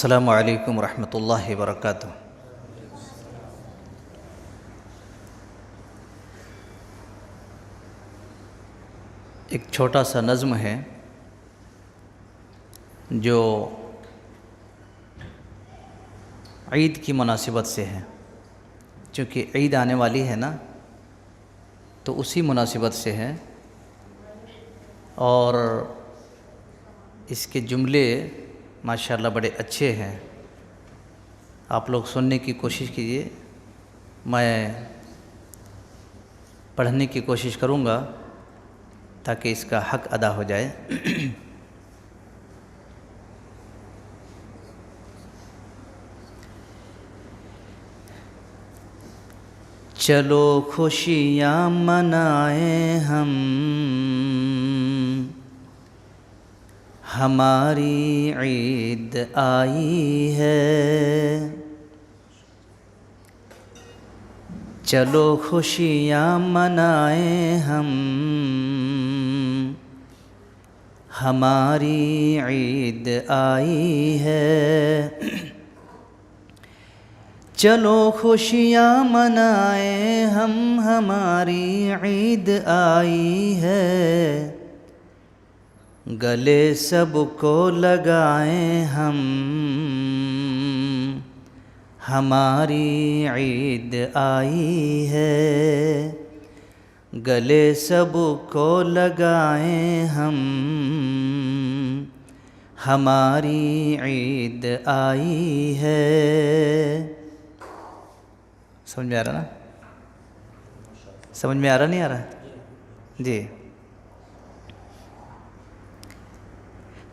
السلام علیکم ورحمۃ اللہ وبرکاتہ۔ ایک چھوٹا سا نظم ہے جو عید کی مناسبت سے ہے، چونکہ عید آنے والی ہے نا، تو اسی مناسبت سے ہے، اور اس کے جملے ماشاءاللہ بڑے اچھے ہیں۔ آپ لوگ سننے کی کوشش کیجیے، میں پڑھنے کی کوشش کروں گا تاکہ اس کا حق ادا ہو جائے۔ چلو خوشیاں منائیں ہم، ہماری عید آئی ہے۔ چلو خوشیاں منائیں ہم، ہماری عید آئی ہے۔ چلو خوشیاں منائیں ہم، ہماری عید آئی ہے۔ گلے سب کو لگائیں ہم، ہماری عید آئی ہے۔ گلے سب کو لگائیں ہم، ہماری عید آئی ہے۔ سمجھ میں آ رہا نا؟ سمجھ میں آ رہا نہیں آ رہا؟ جی۔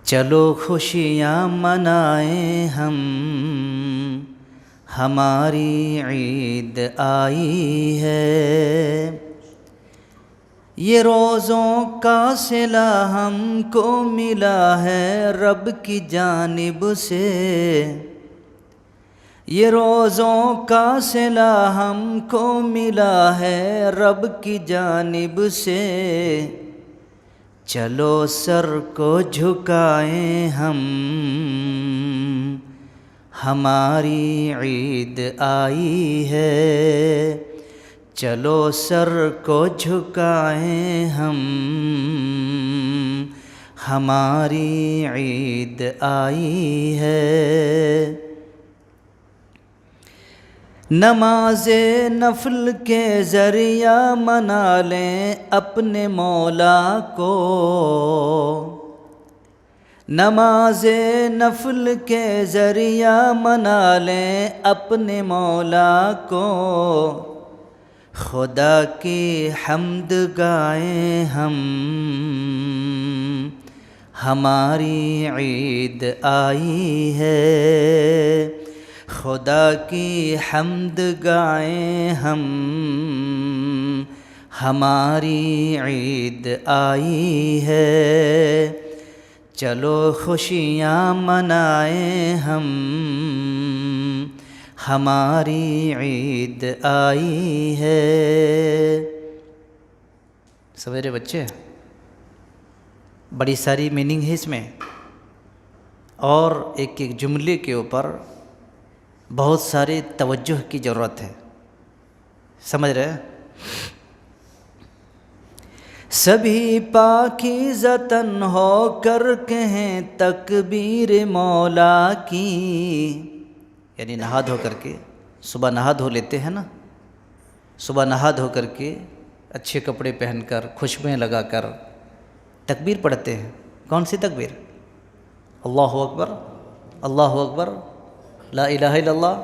چلو خوشیاں منائیں ہم، ہماری عید آئی ہے۔ یہ روزوں کا صلہ ہم کو ملا ہے رب کی جانب سے۔ یہ روزوں کا صلہ ہم کو ملا ہے رب کی جانب سے۔ چلو سر کو جھکائیں ہم، ہماری عید آئی ہے۔ چلو سر کو جھکائیں ہم، ہماری عید آئی ہے۔ نماز نفل کے ذریعہ منا لیں اپنے مولا کو۔ نماز نفل کے ذریعہ منا لیں اپنے مولا کو۔ خدا کی حمد گائیں ہم، ہماری عید آئی ہے۔ خدا کی حمد گائیں ہم، ہماری عید آئی ہے۔ چلو خوشیاں منائیں ہم، ہماری عید آئی ہے۔ سویرے بچے بڑی ساری میننگ ہے اس میں، اور ایک ایک جملے کے اوپر بہت سارے توجہ کی ضرورت ہے، سمجھ رہے؟ سبھی پاکیزہ تن ہو کر کہیں تکبیر مولا کی۔ یعنی نہا دھو کر کے، صبح نہا دھو لیتے ہیں نا، صبح نہا دھو کر کے اچھے کپڑے پہن کر خوشبوئیں لگا کر تکبیر پڑھتے ہیں۔ کون سی تکبیر؟ اللہ اکبر، اللہ اکبر، لا الہ الا اللہ،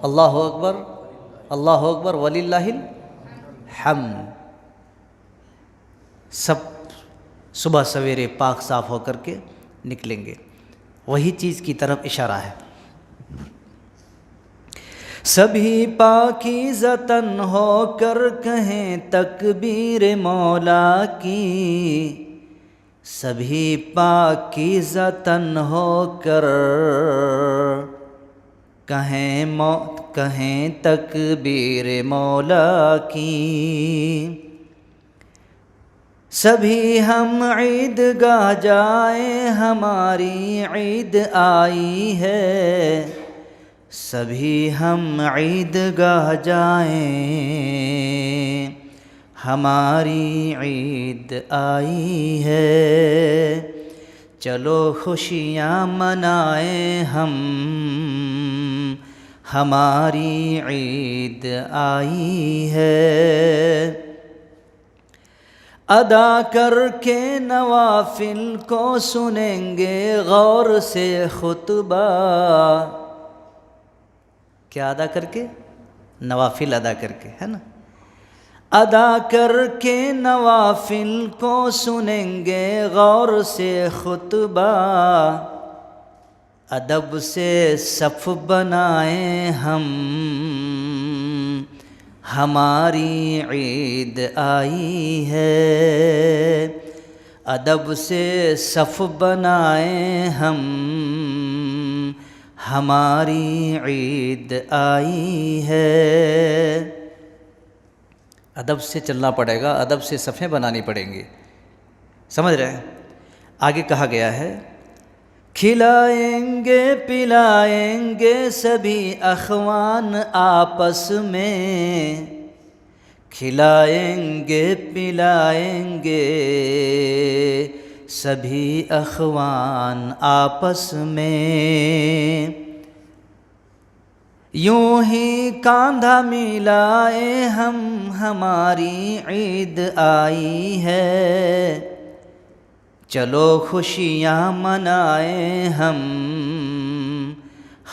اللہ اکبر، اللہ اکبر وللہ الحمد۔ سب صبح سویرے پاک صاف ہو کر کے نکلیں گے، وہی چیز کی طرف اشارہ ہے۔ سبھی پاکیزہ تن ہو کر کہیں تکبیر مولا کی۔ سبھی پاکیزہ تن ہو کر کہیں تکبیر مولا کی۔ سبھی ہم عید گاہ جائیں ہماری عید آئی ہے، سبھی ہم عید گاہ جائیں ہماری عید آئی ہے، چلو خوشیاں منائیں ہم ہماری عید آئی ہے۔ ادا کر کے نوافل کو سنیں گے غور سے خطبہ، کیا ادا کر کے؟ نوافل ادا کر کے، ہے نا؟ ادا کر کے نوافل کو سنیں گے غور سے خطبہ، ادب سے صف بنائیں ہم ہماری عید آئی ہے، ادب سے صف بنائیں ہم ہماری عید آئی ہے۔ ادب سے چلنا پڑے گا، ادب سے صفیں بنانی پڑیں گی، سمجھ رہے ہیں؟ آگے کہا گیا ہے کھلائیں گے پلائیں گے سبھی اخوان آپس میں، کھلائیں گے پلائیں گے سبھی اخوان آپس میں، یوں ہی کاندھا ملائے ہم ہماری عید آئی ہے، چلو خوشیاں منائیں ہم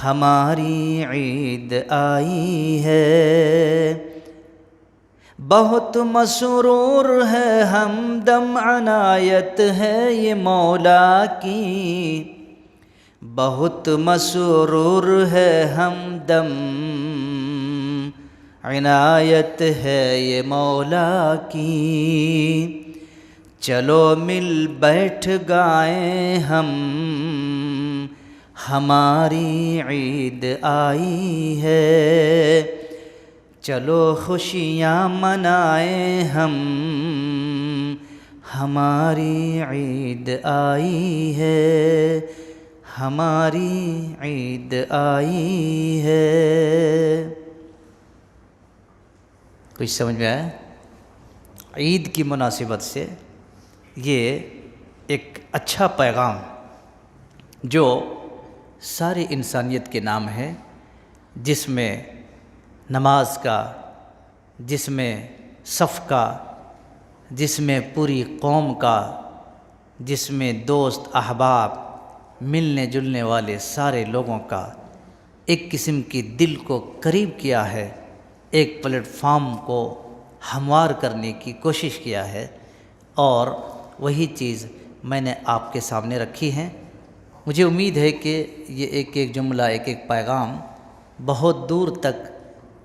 ہماری عید آئی ہے، بہت مسرور ہے ہمدم عنایت ہے یہ مولا کی، بہت مسرور ہے ہمدم عنایت ہے یہ مولا کی، چلو مل بیٹھ گائیں ہم ہماری عید آئی ہے، چلو خوشیاں منائیں ہم ہماری عید آئی ہے، ہماری عید آئی ہے۔ کچھ سمجھ میں آیا؟ عید کی مناسبت سے یہ ایک اچھا پیغام جو ساری انسانیت کے نام ہے، جس میں نماز کا، جس میں صف کا، جس میں پوری قوم کا، جس میں دوست احباب ملنے جلنے والے سارے لوگوں کا ایک قسم کی دل کو قریب کیا ہے، ایک پلیٹ فارم کو ہموار کرنے کی کوشش کیا ہے، اور وہی چیز میں نے آپ کے سامنے رکھی ہے۔ مجھے امید ہے کہ یہ ایک ایک جملہ، ایک ایک پیغام بہت دور تک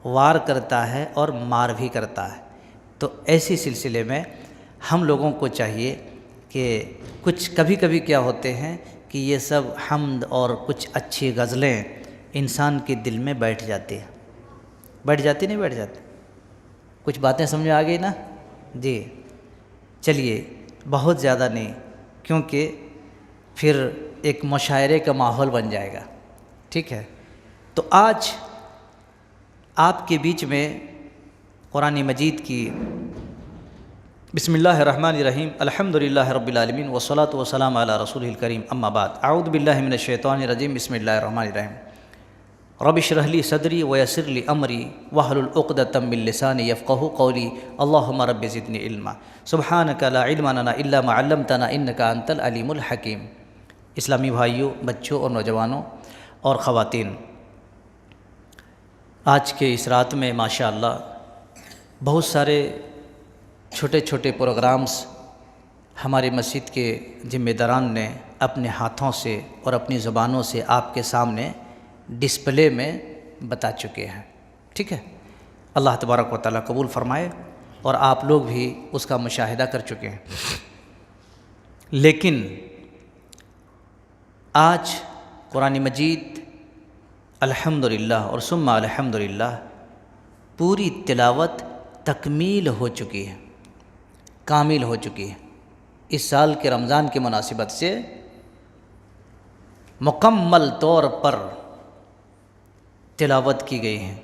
وار کرتا ہے اور مار بھی کرتا ہے، تو ایسی سلسلے میں ہم لوگوں کو چاہیے کہ کچھ کبھی کبھی کیا ہوتے ہیں کہ یہ سب حمد اور کچھ اچھی غزلیں انسان کے دل میں بیٹھ جاتی ہیں، بیٹھ جاتی نہیں بیٹھ جاتی؟ کچھ باتیں سمجھ میں آ گئی نا؟ جی چلیے، بہت زیادہ نہیں، کیونکہ پھر ایک مشاعرے کا ماحول بن جائے گا، ٹھیک ہے؟ تو آج آپ کے بیچ میں قرآن مجید کی بسم اللہ الرحمن الرحیم الحمدللہ رب العالمین والصلاة والسلام علی رسولہ الکریم، اما بعد، اعوذ باللہ من الشیطان الرجیم، بسم اللہ الرحمن الرحیم، رب اشرح لی صدری ویسر لی امری واحلل عقدۃ من لسانی یفقہوا قولی، اللہم رب زدنی علما، سبحانک لا علم لنا الا ما علمتنا انک انت العلیم الحکیم۔ اسلامی بھائیوں، بچوں اور نوجوانوں اور خواتین، آج کے اس رات میں ماشاءاللہ بہت سارے چھوٹے چھوٹے پروگرامز ہماری مسجد کے ذمہ داران نے اپنے ہاتھوں سے اور اپنی زبانوں سے آپ کے سامنے ڈسپلے میں بتا چکے ہیں، ٹھیک ہے؟ اللہ تبارک و تعالیٰ قبول فرمائے، اور آپ لوگ بھی اس کا مشاہدہ کر چکے ہیں۔ لیکن آج قرآن مجید الحمدللہ اور ثم الحمدللہ پوری تلاوت تکمیل ہو چکی ہے، کامل ہو چکی ہے۔ اس سال کے رمضان کی مناسبت سے مکمل طور پر تلاوت کی گئی ہیں،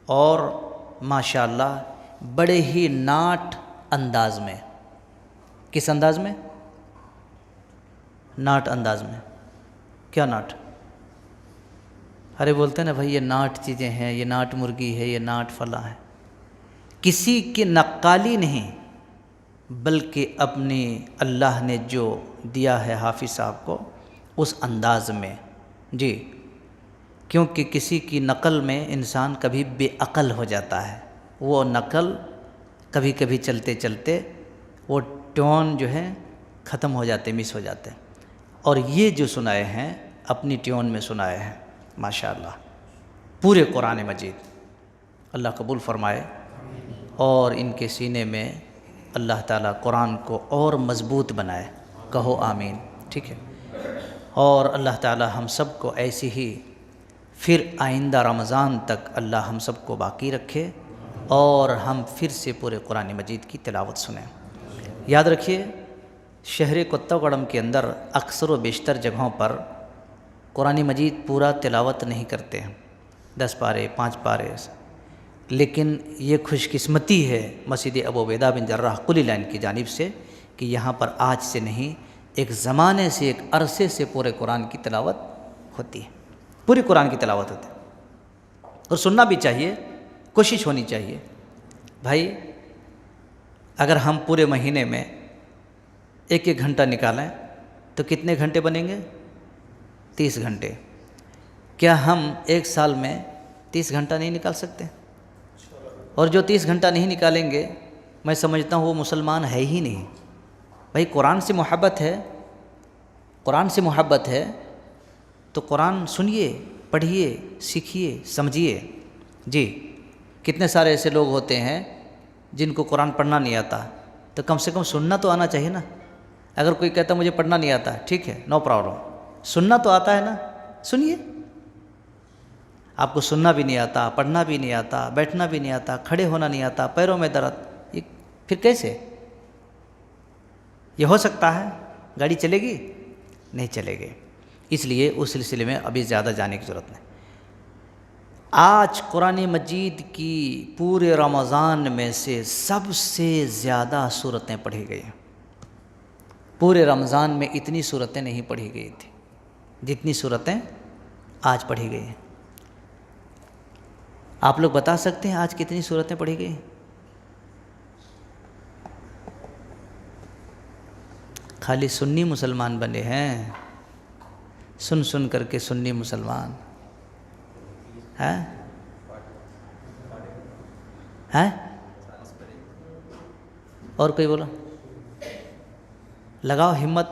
اور ماشاءاللہ بڑے ہی ناٹ انداز میں۔ کس انداز میں؟ ناٹ انداز میں۔ کیا ناٹ؟ ارے بولتے ہیں نا بھائی یہ ناٹ چیزیں ہیں، یہ ناٹ مرغی ہے، یہ ناٹ فلاں ہے۔ کسی کی نقالی نہیں، بلکہ اپنی اللہ نے جو دیا ہے حافظ صاحب کو اس انداز میں۔ جی، کیونکہ کسی کی نقل میں انسان کبھی بے عقل ہو جاتا ہے، وہ نقل کبھی کبھی چلتے چلتے وہ ٹون جو ہے ختم ہو جاتے، مس ہو جاتے، اور یہ جو سنائے ہیں اپنی ٹیون میں سنائے ہیں ماشاءاللہ پورے قرآن مجید۔ اللہ قبول فرمائے اور ان کے سینے میں اللہ تعالیٰ قرآن کو اور مضبوط بنائے، کہو آمین۔ ٹھیک ہے، اور اللہ تعالیٰ ہم سب کو ایسی ہی پھر آئندہ رمضان تک اللہ ہم سب کو باقی رکھے اور ہم پھر سے پورے قرآن مجید کی تلاوت سنیں۔ یاد رکھیے، شہر کوتاگوڑم کے اندر اکثر و بیشتر جگہوں پر قرآن مجید پورا تلاوت نہیں کرتے ہیں، 10 پارے 5 پارے، لیکن یہ خوش قسمتی ہے مسجد ابو عبیدہ بن جراح قلی لائن کی جانب سے کہ یہاں پر آج سے نہیں، ایک زمانے سے، ایک عرصے سے پورے قرآن کی تلاوت ہوتی ہے، پوری قرآن کی تلاوت ہوتی ہے، اور سننا بھی چاہیے، کوشش ہونی چاہیے۔ بھائی اگر ہم پورے مہینے میں 1 گھنٹہ نکالیں تو کتنے گھنٹے بنیں گے؟ 30 گھنٹے۔ کیا ہم ایک سال میں 30 گھنٹہ نہیں نکال سکتے؟ اور جو 30 گھنٹہ نہیں نکالیں گے میں سمجھتا ہوں وہ مسلمان ہے ہی نہیں۔ بھائی قرآن سے محبت ہے، قرآن سے محبت ہے تو قرآن سنیے، پڑھیے، سیکھیے، سمجھیے۔ جی، کتنے سارے ایسے لوگ ہوتے ہیں جن کو قرآن پڑھنا نہیں آتا، تو کم سے کم سننا تو آنا چاہیے نا۔ اگر کوئی کہتا مجھے پڑھنا نہیں آتا، ٹھیک ہے، نو پرابلم، سننا تو آتا ہے نا، سنیے۔ آپ کو سننا بھی نہیں آتا، پڑھنا بھی نہیں آتا، بیٹھنا بھی نہیں آتا، کھڑے ہونا نہیں آتا، پیروں میں درد، یہ پھر کیسے یہ ہو سکتا ہے؟ گاڑی چلے گی؟ نہیں چلے گی۔ اس لیے اس سلسلے میں ابھی زیادہ جانے کی ضرورت نہیں۔ آج قرآن مجید کی پورے رمضان میں سے سب سے زیادہ سورتیں پڑھی گئی ہیں۔ پورے رمضان میں اتنی سورتیں نہیں پڑھی گئی تھی جتنی سورتیں آج پڑھی گئی ہیں۔ آپ لوگ بتا سکتے ہیں آج کتنی سورتیں پڑھی گئی؟ خالی سنی مسلمان بنے ہیں، سن سن کر کے سنی مسلمان ہیں۔ اور کوئی بولو، لگاؤ ہمت۔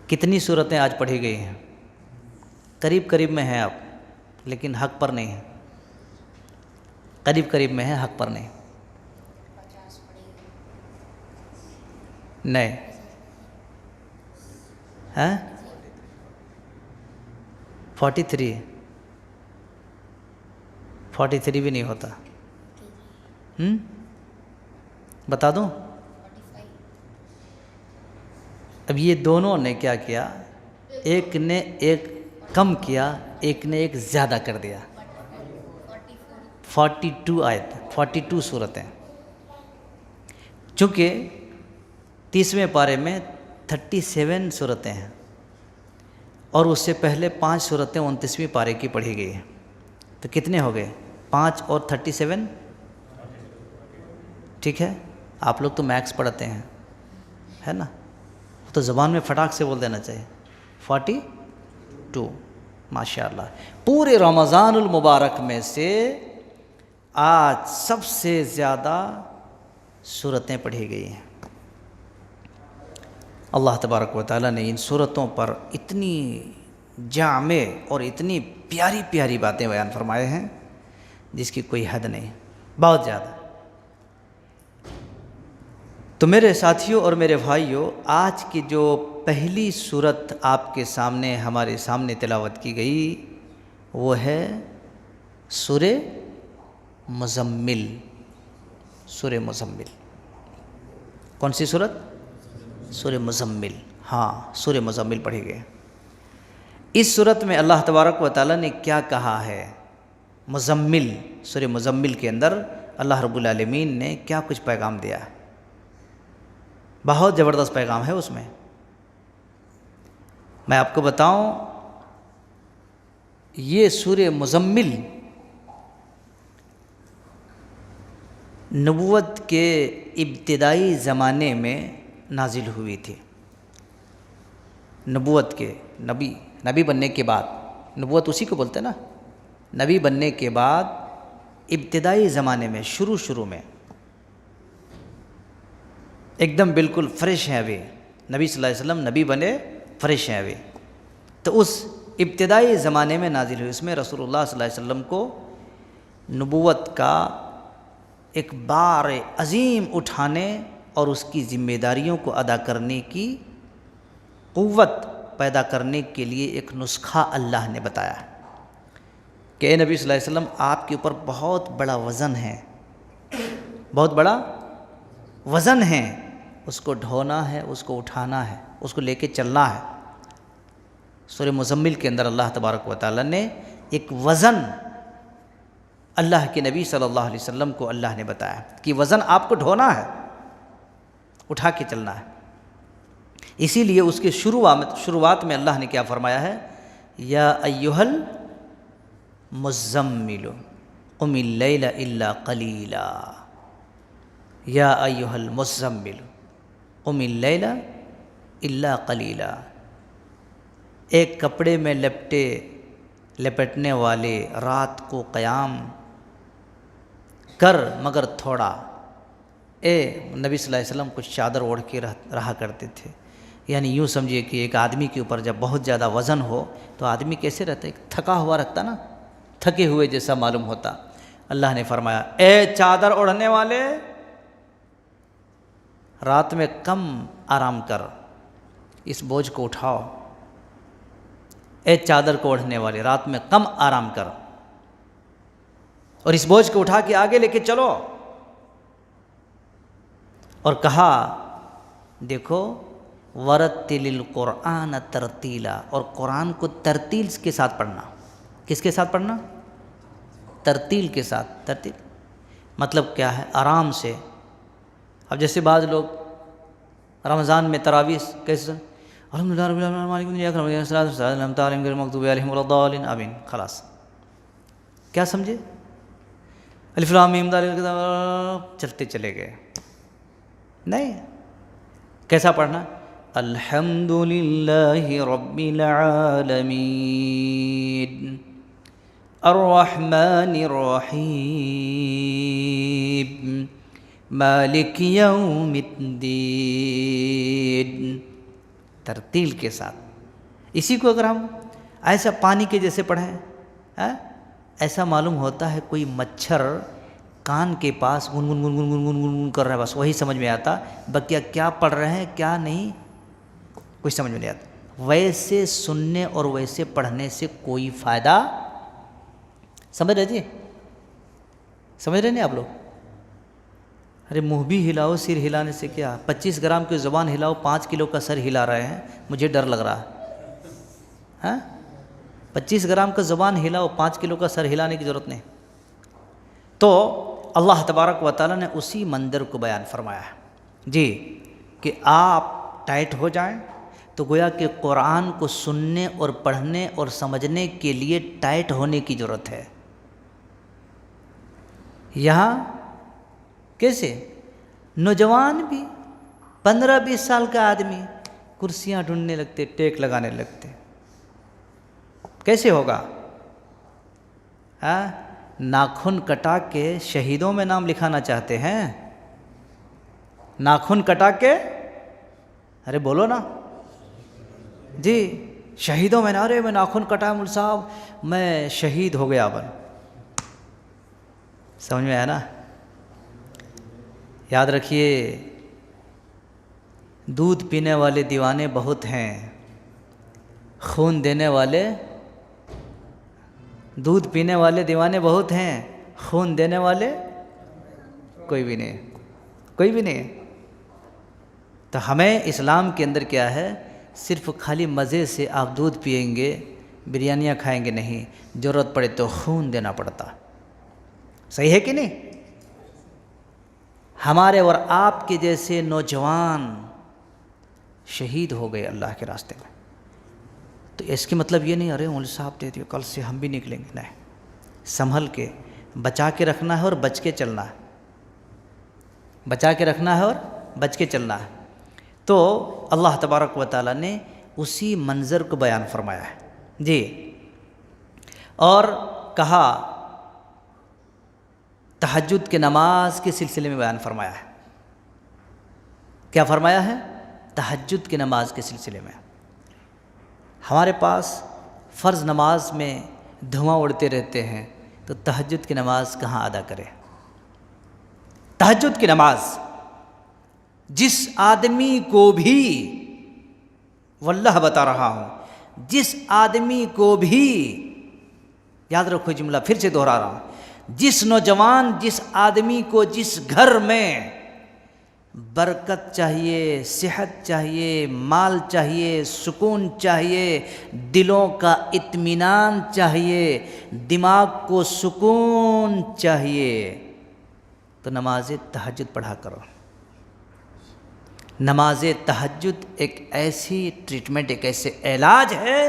کتنی سورتیں آج پڑھی گئی ہیں؟ قریب قریب میں ہیں آپ، لیکن حق پر نہیں ہیں، قریب قریب میں ہیں، حق پر نہیں۔ نہیں ہیں 43 بھی نہیں ہوتا۔ بتا دوں؟ اب یہ دونوں نے کیا کیا، ایک نے ایک کم کیا، ایک نے ایک زیادہ کر دیا۔ 42 آیت، 42 سورتیں، چونکہ 30ویں پارے میں 37 سورتیں ہیں، اور اس سے پہلے 5 سورتیں 29ویں پارے کی پڑھی گئی ہیں، تو کتنے ہو گئے؟ 5 اور 37، ٹھیک ہے؟ آپ لوگ تو میکس پڑھتے ہیں، ہے نا؟ تو زبان میں فٹاک سے بول دینا چاہیے، 42۔ ماشاءاللہ پورے رمضان المبارک میں سے آج سب سے زیادہ سورتیں پڑھی گئی ہیں۔ اللہ تبارک و تعالیٰ نے ان سورتوں پر اتنی جامع اور اتنی پیاری پیاری باتیں بیان فرمائے ہیں جس کی کوئی حد نہیں، بہت زیادہ۔ تو میرے ساتھیوں اور میرے بھائیوں، آج کی جو پہلی سورت آپ کے سامنے، ہمارے سامنے تلاوت کی گئی، وہ ہے سورہ مزمل۔ سورہ مزمل کون سی صورت؟ سورہ مزمل. ہاں سورہ مزمل پڑھی گئی. اس صورت میں اللہ تبارک و تعالیٰ نے کیا کہا ہے؟ مزمل، سورہ مزمل کے اندر اللہ رب العالمین نے کیا کچھ پیغام دیا ہے. بہت زبردست پیغام ہے اس میں. میں آپ کو بتاؤں، یہ سورہ مزمل نبوت کے ابتدائی زمانے میں نازل ہوئی تھی. نبوت کے نبی بننے کے بعد، نبوت اسی کو بولتے ہیں نا، نبی بننے کے بعد ابتدائی زمانے میں شروع میں ایک دم بالکل فریش ہیں ابھی. نبی صلی اللہ علیہ وسلم نبی بنے، فریش ہیں ابھی. تو اس ابتدائی زمانے میں نازل ہوئی. اس میں رسول اللہ صلی اللہ علیہ وسلم کو نبوت کا ایک بار عظیم اٹھانے اور اس کی ذمہ داریوں کو ادا کرنے کی قوت پیدا کرنے کے لیے ایک نسخہ اللہ نے بتایا ہے کہ اے نبی صلی اللہ علیہ وسلم، آپ کے اوپر بہت بڑا وزن ہے، بہت بڑا وزن ہے. اس کو ڈھونا ہے، اس کو اٹھانا ہے، اس کو لے کے چلنا ہے. سورہ مزمل کے اندر اللہ تبارک و تعالیٰ نے ایک وزن اللہ کے نبی صلی اللہ علیہ وسلم کو اللہ نے بتایا کہ وزن آپ کو ڈھونا ہے، اٹھا کے چلنا ہے. اسی لیے اس کے شروعات میں اللہ نے کیا فرمایا ہے؟ یا ایھا المزمل قم اللیل الا قلیلا. یا ایھا المزمل قم اللیل الا قلیلا. ایک کپڑے میں لپٹنے والے رات کو قیام کر مگر تھوڑا. اے نبی صلی اللہ علیہ وسلم کچھ چادر اوڑھ کے رہا کرتے تھے. یعنی یوں سمجھیے کہ ایک آدمی کے اوپر جب بہت زیادہ وزن ہو تو آدمی کیسے رہتا ہے؟ تھکا ہوا رکھتا نا، تھکے ہوئے جیسا معلوم ہوتا. اللہ نے فرمایا اے چادر اوڑھنے والے، رات میں کم آرام کر، اس بوجھ کو اٹھاؤ. اے چادر کو اوڑھنے والے، رات میں کم آرام کر اور اس بوجھ کو اٹھا کے آگے لے کے چلو. اور کہا دیکھو ورتل القرآن ترتیلا، اور قرآن کو ترتیل کے ساتھ پڑھنا. کس کے ساتھ پڑھنا؟ ترتیل کے ساتھ. ترتیل مطلب کیا ہے؟ آرام سے. اب جیسے بعض لوگ رمضان میں تراویح کیسے الحمدللہ رب العالمین آمین، خلاص. کیا سمجھے؟ الف لام میم چلتے چلے گئے. نہیں، کیسا پڑھنا؟ الحمدللہ رب العالمین الرحمن الرحیم مالک یوم الدین. ترتیل کے ساتھ. اسی کو اگر ہم ایسا پانی کے جیسے پڑھیں، ایسا معلوم ہوتا ہے کوئی مچھر کان کے پاس گن گن گن گن گن گن گن کر رہا ہے، بس وہی سمجھ میں آتا. بقیہ کیا پڑھ رہے ہیں کیا نہیں کچھ سمجھ میں نہیں آتا. ویسے سننے اور ویسے پڑھنے سے کوئی فائدہ، سمجھ رہے جی؟ سمجھ رہے نہیں آپ لوگ؟ ارے منہ بھی ہلاؤ، سر ہلانے سے کیا؟ 25 گرام کی زبان ہلاؤ، 5 کلو کا سر ہلا رہے ہیں، مجھے ڈر لگ رہا ہے. 25 گرام کا زبان ہلاؤ، 5 کلو کا سر ہلانے کی ضرورت نہیں. تو اللہ تبارک و تعالیٰ نے اسی منظر کو بیان فرمایا ہے جی کہ آپ ٹائٹ ہو جائیں. تو گویا کہ قرآن کو سننے اور پڑھنے اور سمجھنے کے لیے ٹائٹ ہونے کی ضرورت ہے. یہاں کیسے نوجوان بھی 15-20 سال کا آدمی کرسیاں ڈھونڈنے لگتے، ٹیک لگانے لگتے. کیسے ہوگا؟ ناخن کٹا کے شہیدوں میں نام لکھانا چاہتے ہیں؟ ناخن کٹا کے، ارے بولو نا جی، شہیدوں میں، ارے میں ناخن کٹا مول صاحب میں شہید ہو گیا. بن سمجھ میں آیا نا؟ یاد رکھیے دودھ پینے والے دیوانے بہت ہیں، خون دینے والے، دودھ پینے والے دیوانے بہت ہیں، خون دینے والے کوئی بھی نہیں، کوئی بھی نہیں. تو ہمیں اسلام کے اندر کیا ہے، صرف خالی مزے سے آپ دودھ پئیں گے، بریانیاں کھائیں گے نہیں، ضرورت پڑے تو خون دینا پڑتا. صحیح ہے کہ نہیں؟ ہمارے اور آپ کے جیسے نوجوان شہید ہو گئے اللہ کے راستے میں. تو اس کے مطلب یہ نہیں ارے مولوی صاحب دے دیو کل سے ہم بھی نکلیں گے، نہیں، سنبھل کے بچا کے رکھنا ہے اور بچ کے چلنا ہے. بچا کے رکھنا ہے اور بچ کے چلنا ہے. تو اللہ تبارک و تعالیٰ نے اسی منظر کو بیان فرمایا ہے جی، اور کہا تہجد کے نماز کے سلسلے میں بیان فرمایا ہے. کیا فرمایا ہے؟ تہجد کی نماز کے سلسلے میں. ہمارے پاس فرض نماز میں دھواں اڑتے رہتے ہیں، تو تہجد کی نماز کہاں ادا کرے؟ تہجد کی نماز جس آدمی کو بھی، واللہ بتا رہا ہوں، جس آدمی کو بھی، یاد رکھو جملہ پھر سے دہرا رہا ہوں، جس نوجوان، جس آدمی کو جس گھر میں برکت چاہیے، صحت چاہیے، مال چاہیے، سکون چاہیے، دلوں کا اطمینان چاہیے، دماغ کو سکون چاہیے، تو نماز تہجد پڑھا کرو. نماز تہجد ایک ایسی ٹریٹمنٹ، ایک ایسے علاج ہے،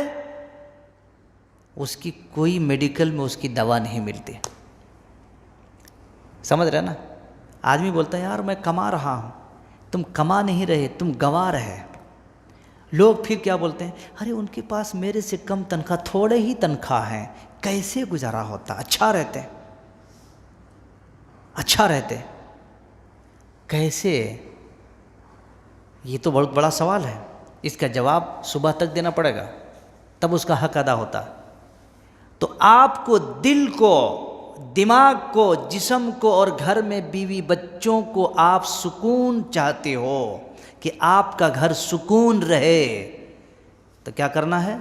اس کی کوئی میڈیکل میں اس کی دوا نہیں ملتی. سمجھ رہے نا؟ آدمی بولتا ہے یار میں کما رہا ہوں، تم کما نہیں رہے، تم گنوا رہے. لوگ پھر کیا بولتے ہیں، ارے ان کے پاس میرے سے کم تنخواہ، تھوڑے ہی تنخواہ ہیں، کیسے گزارا ہوتا، اچھا رہتے، اچھا رہتے. کیسے؟ یہ تو بہت بڑا سوال ہے. اس کا جواب صبح تک دینا پڑے گا، تب اس کا حق ادا ہوتا. تو آپ کو دل کو، دماغ کو، جسم کو اور گھر میں بیوی بچوں کو آپ سکون چاہتے ہو کہ آپ کا گھر سکون رہے، تو کیا کرنا ہے؟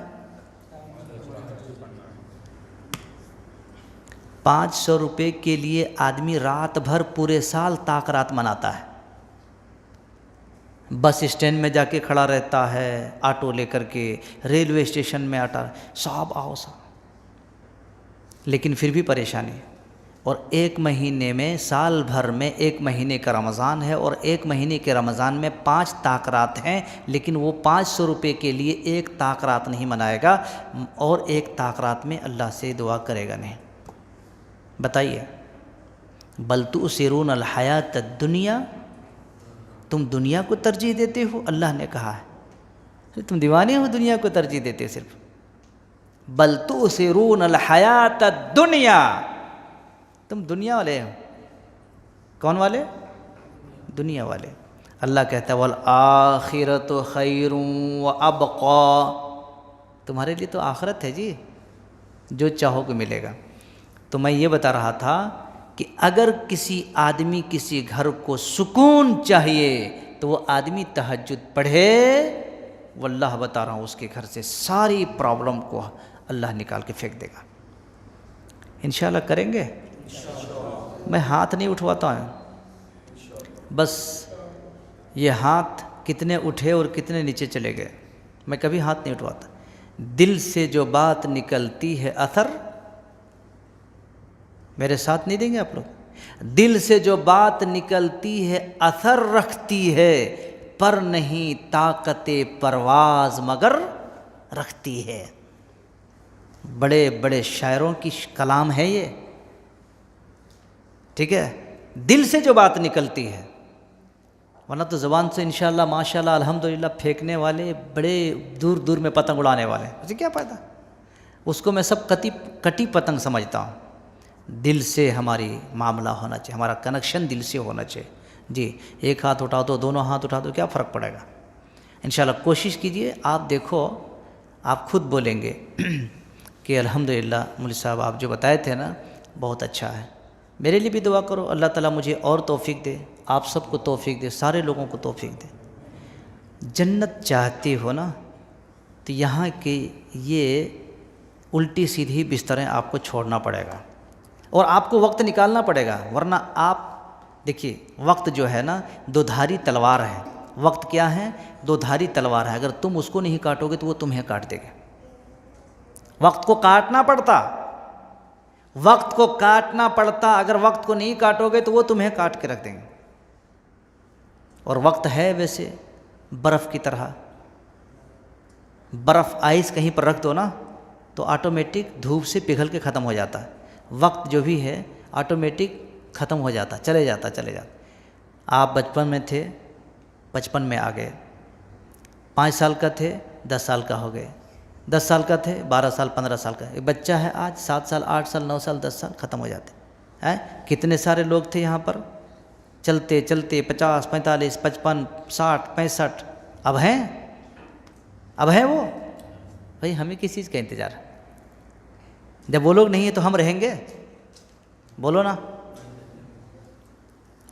500 روپے کے لیے آدمی رات بھر پورے سال طاق رات مناتا ہے. بس اسٹینڈ میں جا کے کھڑا رہتا ہے، آٹو لے کر کے، ریلوے اسٹیشن میں آٹا، صاحب آؤ صاحب، لیکن پھر بھی پریشانی. اور ایک مہینے میں، سال بھر میں ایک مہینے کا رمضان ہے، اور ایک مہینے کے رمضان میں 5 طاق رات ہیں، لیکن وہ 500 روپے کے لیے ایک طاق رات نہیں منائے گا، اور ایک طاق رات میں اللہ سے دعا کرے گا نہیں. بتائیے، بل تؤثرون الحیات الدنیا، تم دنیا کو ترجیح دیتے ہو، اللہ نے کہا ہے. تم دیوانے ہو، دنیا کو ترجیح دیتے ہو صرف. بل تؤثرون الحیات الدنیا، تم دنیا والے ہو. کون والے؟ دنیا والے. اللہ کہتا ہے والآخرۃ خیر وابقی، تمہارے لیے تو آخرت ہے جی، جو چاہو کو ملے گا. تو میں یہ بتا رہا تھا کہ اگر کسی آدمی، کسی گھر کو سکون چاہیے تو وہ آدمی تہجد پڑھے، واللہ بتا رہا ہوں اس کے گھر سے ساری پرابلم کو اللہ نکال کے پھینک دے گا. انشاءاللہ کریں گے؟ میں ہاتھ نہیں اٹھواتا ہوں، بس یہ ہاتھ کتنے اٹھے اور کتنے نیچے چلے گئے، میں کبھی ہاتھ نہیں اٹھواتا. دل سے جو بات نکلتی ہے اثر، میرے ساتھ نہیں دیں گے آپ لوگ؟ دل سے جو بات نکلتی ہے اثر رکھتی ہے، پر نہیں طاقت پرواز مگر رکھتی ہے. بڑے بڑے شاعروں کی کلام ہے یہ، ٹھیک ہے؟ دل سے جو بات نکلتی ہے، ورنہ تو زبان سے انشاءاللہ ماشاءاللہ الحمدللہ پھینکنے والے بڑے دور دور میں پتنگ اڑانے والے ہیں، اسے کیا فائدہ؟ اس کو میں سب کٹی پتنگ سمجھتا ہوں. دل سے ہماری معاملہ ہونا چاہیے، ہمارا کنیکشن دل سے ہونا چاہیے. جی، ایک ہاتھ اٹھا دو، دونوں ہاتھ اٹھا دو، کیا فرق پڑے گا؟ انشاءاللہ کوشش کیجئے. آپ دیکھو، آپ خود بولیں گے کہ الحمدللہ مولوی صاحب آپ جو بتائے تھے نا بہت اچھا ہے. میرے لیے بھی دعا کرو، اللہ تعالیٰ مجھے اور توفیق دے، آپ سب کو توفیق دے، سارے لوگوں کو توفیق دے. جنت چاہتے ہو نا تو یہاں کے یہ الٹی سیدھی بستریں آپ کو چھوڑنا پڑے گا، اور آپ کو وقت نکالنا پڑے گا. ورنہ آپ دیکھیے، وقت جو ہے نا دو دھاری تلوار ہے، وقت کیا ہے؟ دو دھاری تلوار ہے، اگر تم اس کو نہیں کاٹو گے تو وہ تمہیں کاٹ دے گا۔ وقت کو کاٹنا پڑتا، وقت کو کاٹنا پڑتا، اگر وقت کو نہیں کاٹو گے تو وہ تمہیں کاٹ کے رکھ دیں گے۔ اور وقت ہے ویسے برف کی طرح، برف آئس کہیں پر رکھ دو نا تو آٹومیٹک دھوپ سے پگھل کے ختم ہو جاتا ہے۔ وقت جو بھی ہے آٹومیٹک ختم ہو جاتا، چلے جاتا۔ آپ بچپن میں تھے، 55 میں آ گئے، 5 سال کا تھے 10 سال کا ہو گئے، 10 سال کا تھے 12 سال 15 سال کا۔ ایک بچہ ہے آج 7 سال 8 سال 9 سال 10 سال ختم ہو جاتے ہیں۔ کتنے سارے لوگ تھے یہاں پر چلتے 50 45 55 60 65، اب ہیں وہ؟ بھائی ہمیں کس چیز کا انتظار ہے؟ جب وہ لوگ نہیں ہیں تو ہم رہیں گے؟ بولو نا۔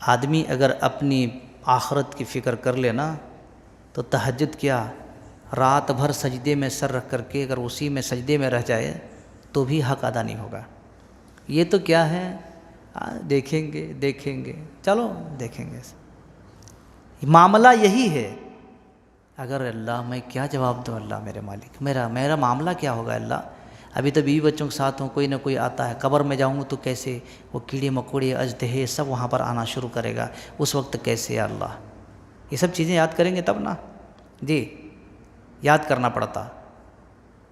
آدمی اگر اپنی آخرت کی فکر کر لے نا تو تہجد کیا، رات بھر سجدے میں سر رکھ کر کے اگر اسی میں سجدے میں رہ جائے تو بھی حق ادا نہیں ہوگا۔ یہ تو کیا ہے، دیکھیں گے، چلو دیکھیں گے، معاملہ یہی ہے۔ اگر اللہ میں کیا جواب دوں، اللہ میرے مالک، میرا معاملہ کیا ہوگا اللہ؟ ابھی تو بیوی بچوں کے ساتھ ہوں، کوئی نہ کوئی آتا ہے، قبر میں جاؤں تو کیسے وہ کیڑے مکوڑے اژدہے سب وہاں پر آنا شروع کرے گا، اس وقت کیسے یا اللہ؟ یہ سب چیزیں یاد کریں گے تب نا، جی یاد کرنا پڑتا۔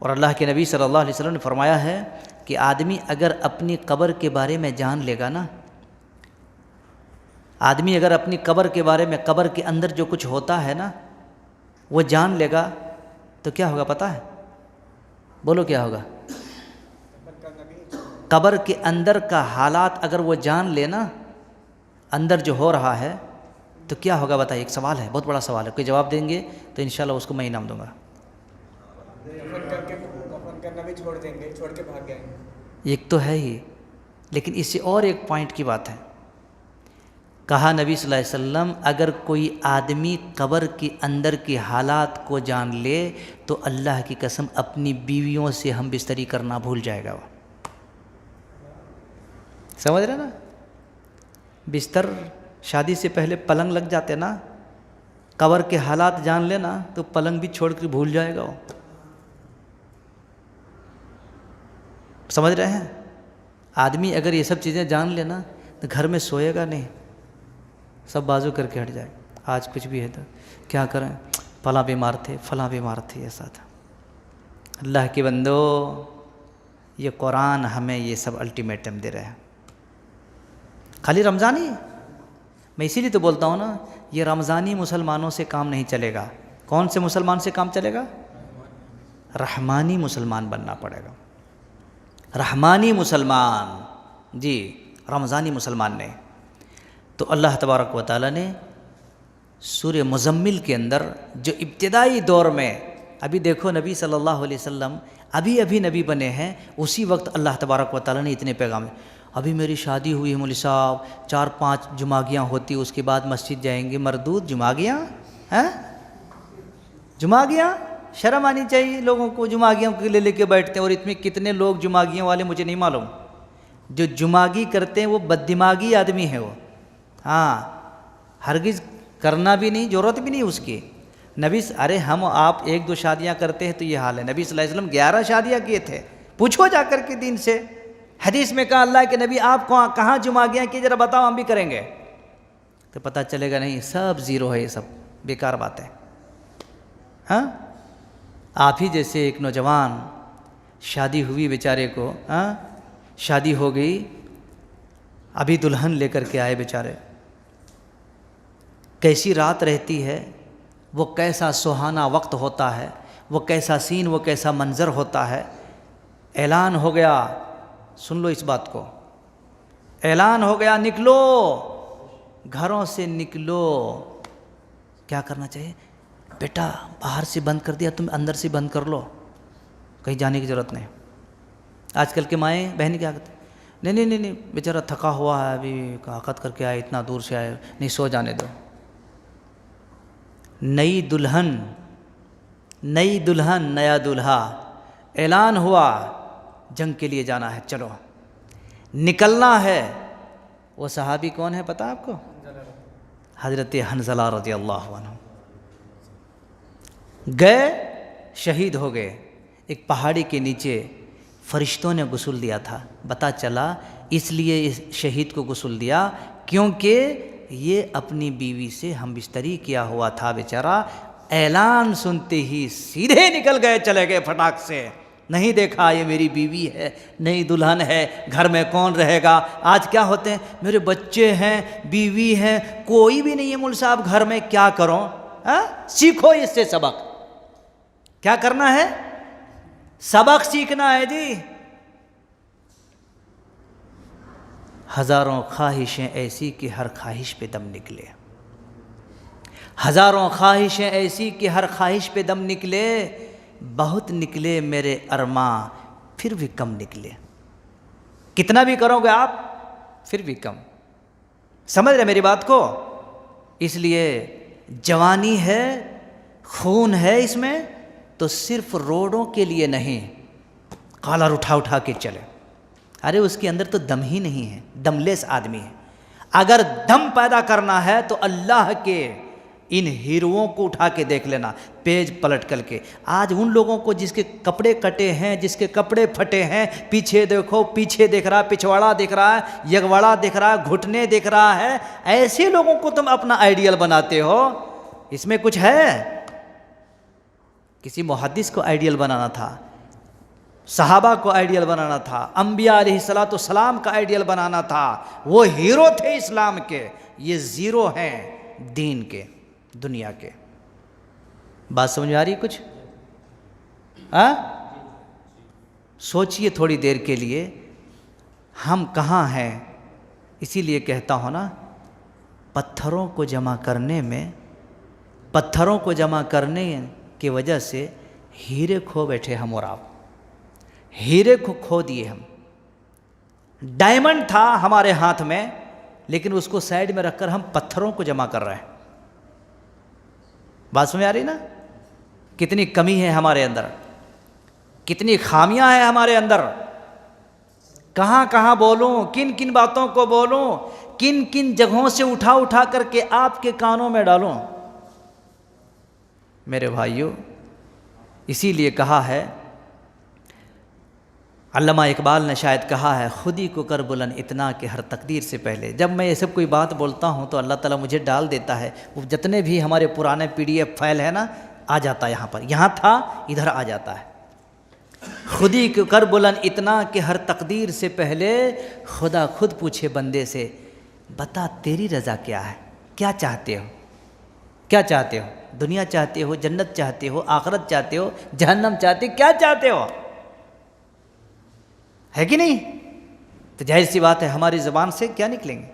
اور اللہ کے نبی صلی اللہ علیہ وسلم نے فرمایا ہے کہ آدمی اگر اپنی قبر کے بارے میں جان لے گا نا، آدمی اگر اپنی قبر کے بارے میں، قبر کے اندر جو کچھ ہوتا ہے نا وہ جان لے گا تو کیا ہوگا پتہ ہے؟ بولو کیا ہوگا؟ قبر کے اندر کا حالات اگر وہ جان لے نا، اندر جو ہو رہا ہے تو کیا ہوگا بتائیے؟ ایک سوال ہے، بہت بڑا سوال ہے، کوئی جواب دیں گے تو انشاءاللہ اس کو میں انعام دوں گا۔ دفن کرنا بھی چھوڑ دیں گے، چھوڑ کے بھاگ جائیں گے۔ ایک تو ہے ہی، لیکن اس سے اور ایک پوائنٹ کی بات ہے۔ کہا نبی صلی اللہ علیہ وسلم اگر کوئی آدمی قبر کے اندر کے حالات کو جان لے تو اللہ کی قسم اپنی بیویوں سے ہم بستری کرنا بھول جائے گا۔ وہ سمجھ رہے نا؟ بستر شادی سے پہلے پلنگ لگ جاتے نا، قبر کے حالات جان لینا تو پلنگ بھی چھوڑ کے بھول جائے گا وہ۔ سمجھ رہے ہیں؟ آدمی اگر یہ سب چیزیں جان لینا تو گھر میں سوئے گا نہیں، سب بازو کر کے ہٹ جائے گا۔ آج کچھ بھی ہے تو کیا کریں، فلاں بیمار تھے، فلاں بیمار تھے، ایسا تھا۔ اللہ کے بندو، یہ قرآن ہمیں یہ سب الٹیمیٹم دے رہے ہیں۔ خالی رمضانی، میں اسی لیے تو بولتا ہوں نا، یہ رمضانی مسلمانوں سے کام نہیں چلے گا۔ کون سے مسلمان سے کام چلے گا؟ رحمانی مسلمان بننا پڑے گا، رحمانی مسلمان، جی رمضانی مسلمان نہیں۔ تو اللہ تبارک و تعالیٰ نے سورہ مزمل کے اندر جو ابتدائی دور میں، ابھی دیکھو نبی صلی اللہ علیہ وسلم ابھی نبی بنے ہیں، اسی وقت اللہ تبارک و تعالیٰ نے اتنے پیغام۔ ابھی میری شادی ہوئی ہے مولوی صاحب، 4-5 جمعگیاں ہوتی، اس کے بعد مسجد جائیں گے، مردود جمعگیاں ہیں؟ جمعگیاں شرم آنی چاہیے لوگوں کو، جمعگیوں کو لے کے بیٹھتے ہیں، اور اتنے کتنے لوگ جمعگیوں والے مجھے نہیں معلوم۔ جو جمعگی کرتے ہیں وہ بددماغی آدمی ہے وہ، ہاں ہرگز کرنا بھی نہیں، ضرورت بھی نہیں اس کی۔ نبی ارے ہم آپ 1-2 شادیاں کرتے ہیں تو یہ حال ہے، نبی صلی اللہ علیہ وسلم 11 شادیاں کیے تھے۔ پوچھو جا کر کے دین سے، حدیث میں کہا اللہ کے نبی آپ کہاں جمعگیاں کی، ذرا بتاؤ ہم بھی کریں گے، تو پتہ چلے گا نہیں سب زیرو ہے، یہ سب بیکار باتیں۔ ہاں آپ ہی جیسے ایک نوجوان شادی ہوئی بیچارے کو، شادی ہو گئی، ابھی دلہن لے کر کے آئے بیچارے، کیسی رات رہتی ہے، وہ کیسا سہانا وقت ہوتا ہے، وہ کیسا سین، وہ کیسا منظر ہوتا ہے۔ اعلان ہو گیا، سن لو اس بات کو، اعلان ہو گیا نکلو گھروں سے نکلو۔ کیا کرنا چاہیے؟ بیٹا باہر سے بند کر دیا، تم اندر سے بند کر لو، کہیں جانے کی ضرورت نہیں۔ آج کل کے مائیں بہن کیا کہتے ہیں، نہیں بیچارہ تھکا ہوا ہے، ابھی حرکت کر کے آئے، اتنا دور سے آئے، نہیں سو جانے دو۔ نئی دلہن نیا دولہا، اعلان ہوا جنگ کے لیے جانا ہے، چلو نکلنا ہے۔ وہ صحابی کون ہے پتہ آپ کو؟ حضرت حنظلہ رضی اللہ عنہ۔ گئے شہید ہو گئے. ایک پہاڑی کے نیچے فرشتوں نے غسل دیا تھا. پتہ چلا اس لیے اس شہید کو غسل دیا کیونکہ یہ اپنی بیوی سے ہم بستری کیا ہوا تھا بیچارہ. اعلان سنتے ہی سیدھے نکل گئے, چلے گئے پھٹاک سے. نہیں دیکھا یہ میری بیوی ہے, نئی دلہن ہے, گھر میں کون رہے گا. آج کیا ہوتے ہیں, میرے بچے ہیں, بیوی ہیں, کوئی بھی نہیں ہے مول صاحب گھر میں, کیا کروں. سیکھو اس سے سبق. کیا کرنا ہے, سبق سیکھنا ہے جی. ہزاروں خواہشیں ایسی کہ ہر خواہش پہ دم نکلے. ہزاروں خواہشیں ایسی کہ ہر خواہش پہ دم نکلے. بہت نکلے میرے ارماں پھر بھی کم نکلے. کتنا بھی کرو گے آپ پھر بھی کم. سمجھ رہے میری بات کو. اس لیے جوانی ہے, خون ہے اس میں, تو صرف روڈوں کے لیے نہیں, کالر اٹھا اٹھا کے چلے. ارے اس کے اندر تو دم ہی نہیں ہے, دم لیس آدمی ہے. اگر دم پیدا کرنا ہے تو اللہ کے ان ہیروؤں کو اٹھا کے دیکھ لینا, پیج پلٹ کر کے. آج ان لوگوں کو جس کے کپڑے کٹے ہیں, جس کے کپڑے پھٹے ہیں, پیچھے دیکھو, پیچھے دیکھ رہا ہے, پچھواڑا دیکھ رہا ہے, یگواڑا دیکھ رہا ہے, گھٹنے دیکھ رہا ہے, ایسے لوگوں کو تم اپنا آئیڈیل بناتے ہو. اس میں کچھ ہے. کسی محدث کو آئیڈیل بنانا تھا, صحابہ کو آئیڈیل بنانا تھا, انبیاء علیہ الصلوۃ والسلام کا آئیڈیل بنانا تھا. وہ ہیرو تھے اسلام کے, یہ زیرو ہیں دین کے, دنیا کے. بات سمجھ آ رہی کچھ؟ سوچئے تھوڑی دیر کے لیے ہم کہاں ہیں. اسی لیے کہتا ہوں نا, پتھروں کو جمع کرنے میں, پتھروں کو جمع کرنے کی وجہ سے ہیرے کھو بیٹھے ہم اور آپ. ہیرے کو کھو دیے ہم. ڈائمنڈ تھا ہمارے ہاتھ میں, لیکن اس کو سائڈ میں رکھ کر ہم پتھروں کو جمع کر رہے ہیں. بات سمجھ آ رہی نا؟ کتنی کمی ہے ہمارے اندر, کتنی خامیاں ہیں ہمارے اندر. کہاں کہاں بولوں, کن کن باتوں کو بولوں, کن کن جگہوں سے اٹھا اٹھا کر کے آپ کے کانوں میں ڈالوں. میرے بھائیوں, اسی لیے کہا ہے, علامہ اقبال نے شاید کہا ہے, خودی کو کر بلند اتنا کہ ہر تقدیر سے پہلے. جب میں یہ سب کوئی بات بولتا ہوں تو اللہ تعالیٰ مجھے ڈال دیتا ہے, وہ جتنے بھی ہمارے پرانے PDF فائل ہے نا, آ جاتا ہے یہاں پر. یہاں تھا, ادھر آ جاتا ہے. خودی کو کر بلند اتنا کہ ہر تقدیر سے پہلے خدا خود پوچھے بندے سے, بتا تیری رضا کیا ہے, کیا چاہتے ہو, کیا چاہتے ہو. دنیا چاہتے ہو, جنت چاہتے ہو, آخرت چاہتے ہو, جہنم چاہتے ہو, کیا چاہتے ہو, ہے کہ نہیں؟ تو ظاہر سی بات ہے ہماری زبان سے کیا نکلیں گے,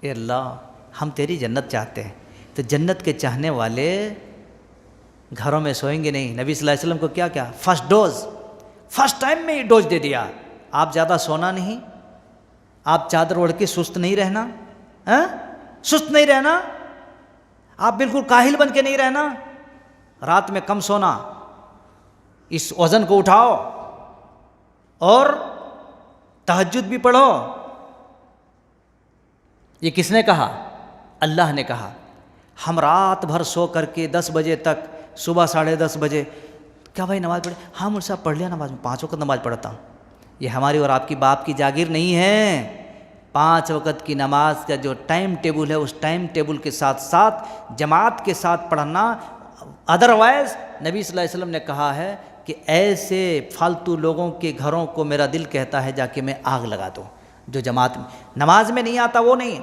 اے اللہ ہم تیری جنت چاہتے ہیں. تو جنت کے چاہنے والے گھروں میں سوئیں گے نہیں. نبی صلی اللہ علیہ وسلم کو کیا فرسٹ ڈوز, فرسٹ ٹائم میں ڈوز دے دیا. آپ زیادہ سونا نہیں, آپ چادر اوڑھ کے سست نہیں رہنا, سست نہیں رہنا, آپ بالکل کاہل بن کے نہیں رہنا. رات میں کم سونا, اس وزن کو اٹھاؤ, اور تہجد بھی پڑھو. یہ کس نے کہا؟ اللہ نے کہا. ہم رات بھر سو کر کے 10 بجے تک, صبح 10:30 بجے, کیا بھائی نماز پڑھے؟ ہاں مجھ سے پڑھ لیا نماز, میں 5 وقت نماز پڑھتا ہوں. یہ ہماری اور آپ کی باپ کی جاگیر نہیں ہے. 5 وقت کی نماز کا جو ٹائم ٹیبل ہے, اس ٹائم ٹیبل کے ساتھ ساتھ جماعت کے ساتھ پڑھنا. ادروائز نبی صلی اللہ علیہ وسلم نے کہا ہے کہ ایسے فالتو لوگوں کے گھروں کو میرا دل کہتا ہے جا کے میں آگ لگا دوں. جو جماعت میں نماز میں نہیں آتا وہ نہیں,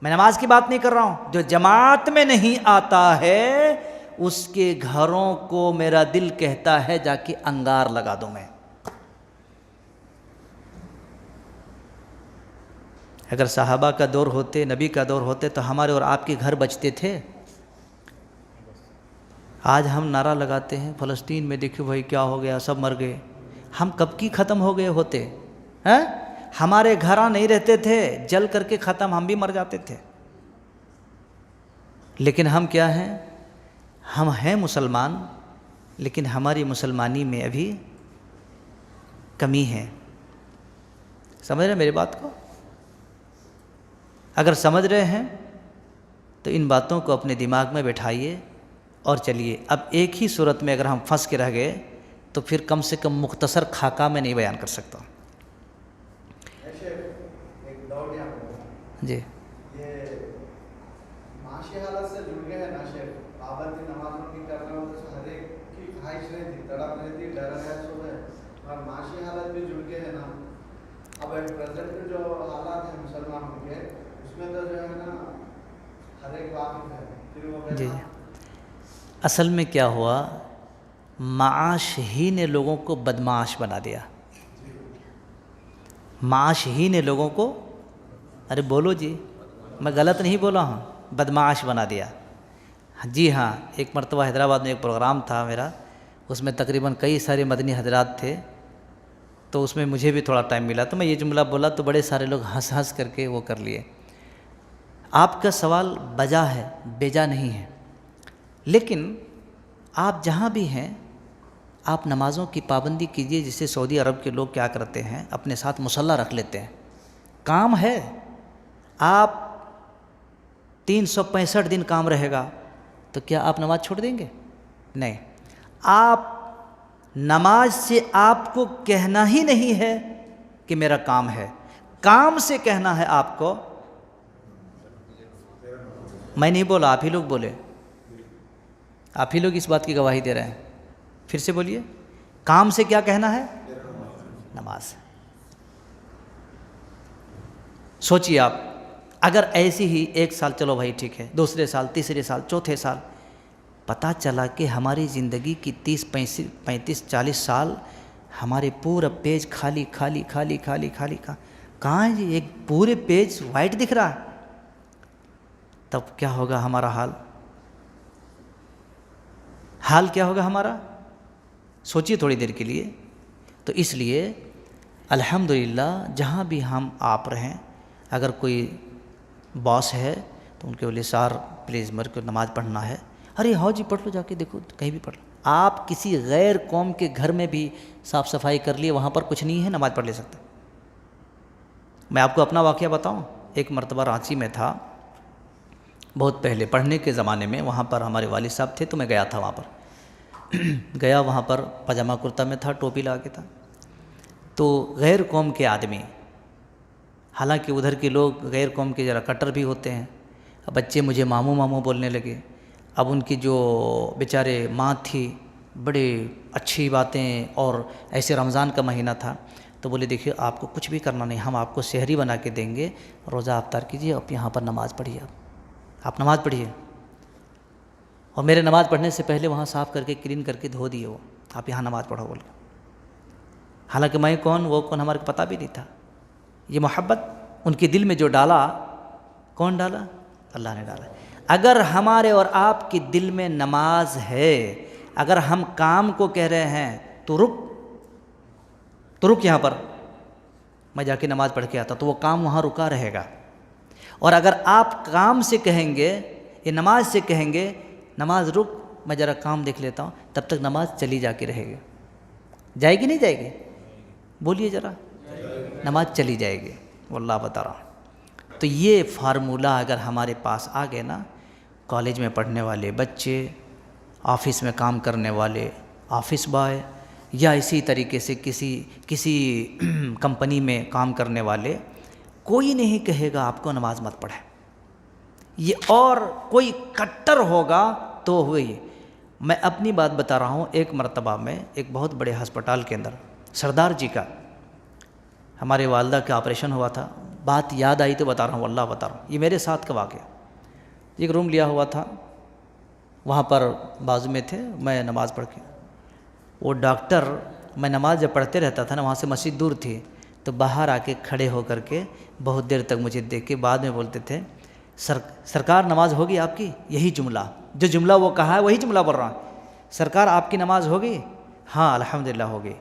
میں نماز کی بات نہیں کر رہا ہوں, جو جماعت میں نہیں آتا ہے اس کے گھروں کو میرا دل کہتا ہے جا کے انگار لگا دوں میں. اگر صحابہ کا دور ہوتے, نبی کا دور ہوتے, تو ہمارے اور آپ کے گھر بچتے تھے. آج ہم نعرہ لگاتے ہیں فلسطین میں دیکھو بھائی کیا ہو گیا, سب مر گئے. ہم کب کی ختم ہو گئے ہوتے ہیں؟ ہمارے گھراں نہیں رہتے تھے, جل کر کے ختم, ہم بھی مر جاتے تھے. لیکن ہم کیا ہیں, ہم ہیں مسلمان, لیکن ہماری مسلمانی میں ابھی کمی ہے. سمجھ رہے میری بات کو؟ اگر سمجھ رہے ہیں تو ان باتوں کو اپنے دماغ میں بٹھائیے اور چلیے اب ایک ہی صورت میں اگر ہم پھنس کے رہ گئے تو پھر کم سے کم مختصر خاکہ میں نہیں بیان کر سکتا. جی یہ معاشی حالت سے جڑ گئے ہیں نا شیخ, پابندی نمازوں کی کر رہے ہو تو ہر ایک کی خواہش رہتی, تڑپ رہتی, ڈر ہے, سو ہے, اور معاشی حالت بھی جڑ گئے ہیں نا. اب پریزنٹ جو حالات ہیں مسلمانوں کے اس میں تو جو ہے نا ہر ایک واقف ہے, پھر وہ جی اصل میں کیا ہوا, معاش ہی نے لوگوں کو بدمعاش بنا دیا. معاش ہی نے لوگوں کو, ارے بولو جی, میں غلط نہیں بولا ہوں, بدمعاش بنا دیا. جی ہاں, ایک مرتبہ حیدرآباد میں ایک پروگرام تھا میرا, اس میں تقریباً کئی سارے مدنی حضرات تھے, تو اس میں مجھے بھی تھوڑا ٹائم ملا تو میں یہ جملہ بولا تو بڑے سارے لوگ ہنس ہنس کر کے وہ کر لیے. آپ کا سوال بجا ہے, بیجا نہیں ہے, لیکن آپ جہاں بھی ہیں آپ نمازوں کی پابندی کیجئے. جسے سعودی عرب کے لوگ کیا کرتے ہیں, اپنے ساتھ مصلی رکھ لیتے ہیں. کام ہے, آپ 365 دن کام رہے گا تو کیا آپ نماز چھوڑ دیں گے؟ نہیں. آپ نماز سے آپ کو کہنا ہی نہیں ہے کہ میرا کام ہے, کام سے کہنا ہے آپ کو. میں نہیں بولا, آپ ہی لوگ بولے, آپ ہی لوگ اس بات کی گواہی دے رہے ہیں. پھر سے بولیے, کام سے کیا کہنا ہے؟ نماز. سوچیے آپ, اگر ایسی ہی ایک سال چلو بھائی ٹھیک ہے, دوسرے سال, تیسرے سال, چوتھے سال, پتہ چلا کہ ہماری زندگی کی 30 35 40 سال ہمارے پورا پیج خالی خالی خالی خالی خالی کہاں ہے جی, ایک پورے پیج وائٹ دکھ رہا ہے, تب کیا ہوگا ہمارا حال؟ حال کیا ہوگا ہمارا؟ سوچیے تھوڑی دیر کے لیے. تو اس لیے الحمدللہ جہاں بھی ہم آپ رہیں, اگر کوئی باس ہے تو ان کے بولے سار پلیز میرے کو نماز پڑھنا ہے, ارے ہاں جی پڑھ لو, جا کے دیکھو کہیں بھی پڑھ لو. آپ کسی غیر قوم کے گھر میں بھی صاف صفائی کر لیے, وہاں پر کچھ نہیں ہے, نماز پڑھ لے سکتے. میں آپ کو اپنا واقعہ بتاؤں. ایک مرتبہ رانچی میں تھا, بہت پہلے پڑھنے کے زمانے میں, وہاں پر ہمارے والد صاحب تھے تو میں گیا تھا وہاں پر. گیا وہاں پر پاجامہ کرتا میں تھا, ٹوپی لگا کے تھا. تو غیر قوم کے آدمی, حالانکہ ادھر کے لوگ غیر قوم کے ذرا کٹر بھی ہوتے ہیں, اب بچے مجھے ماموں ماموں بولنے لگے. اب ان کی جو بیچارے ماں تھی, بڑے اچھی باتیں, اور ایسے رمضان کا مہینہ تھا تو بولے دیکھیے آپ کو کچھ بھی کرنا نہیں, ہم آپ کو سحری بنا کے دیں گے, روزہ افطار کیجیے, آپ یہاں پر نماز پڑھیے, آپ نماز پڑھیے. اور میرے نماز پڑھنے سے پہلے وہاں صاف کر کے کلین کر کے دھو دیے وہ, آپ یہاں نماز پڑھو بول کے. حالانکہ میں کون وہ کون ہمارے کو پتہ بھی نہیں تھا. یہ محبت ان کے دل میں جو ڈالا, کون ڈالا؟ اللہ نے ڈالا. اگر ہمارے اور آپ کے دل میں نماز ہے, اگر ہم کام کو کہہ رہے ہیں تو رک یہاں پر, میں جا کے نماز پڑھ کے آتا, تو وہ کام وہاں رکا رہے گا. اور اگر آپ کام سے کہیں گے, یہ نماز سے کہیں گے نماز رک, میں ذرا کام دیکھ لیتا ہوں, تب تک نماز چلی جا کے رہے گی. جائے گی نہیں جائے گی؟ بولیے ذرا. نماز چلی جائے گی, واللہ بتا رہا ہوں. تو یہ فارمولہ اگر ہمارے پاس آ گئے نا, کالج میں پڑھنے والے بچے, آفس میں کام کرنے والے آفس بوائے, یا اسی طریقے سے کسی کمپنی میں کام کرنے والے, کوئی نہیں کہے گا آپ کو نماز مت پڑھے. یہ اور کوئی کٹر ہوگا تو ہوئی. میں اپنی بات بتا رہا ہوں. ایک مرتبہ میں ایک بہت بڑے ہسپتال کے اندر, سردار جی کا, ہمارے والدہ کا آپریشن ہوا تھا. بات یاد آئی تو بتا رہا ہوں, واللہ بتا رہا ہوں, یہ میرے ساتھ کا واقعہ. ایک روم لیا ہوا تھا, وہاں پر بازو میں تھے, میں نماز پڑھ کے, وہ ڈاکٹر, میں نماز جب پڑھتے رہتا تھا نا, وہاں سے مسجد دور تھی, تو باہر آ کے کھڑے ہو کر کے بہت دیر تک مجھے دیکھ کے بعد میں بولتے تھے, سرکار نماز ہوگی آپ کی؟ یہی جملہ, جو جملہ وہ کہا ہے وہی جملہ بول رہا ہوں. سرکار آپ کی نماز ہوگی؟ ہاں الحمدللہ ہوگی.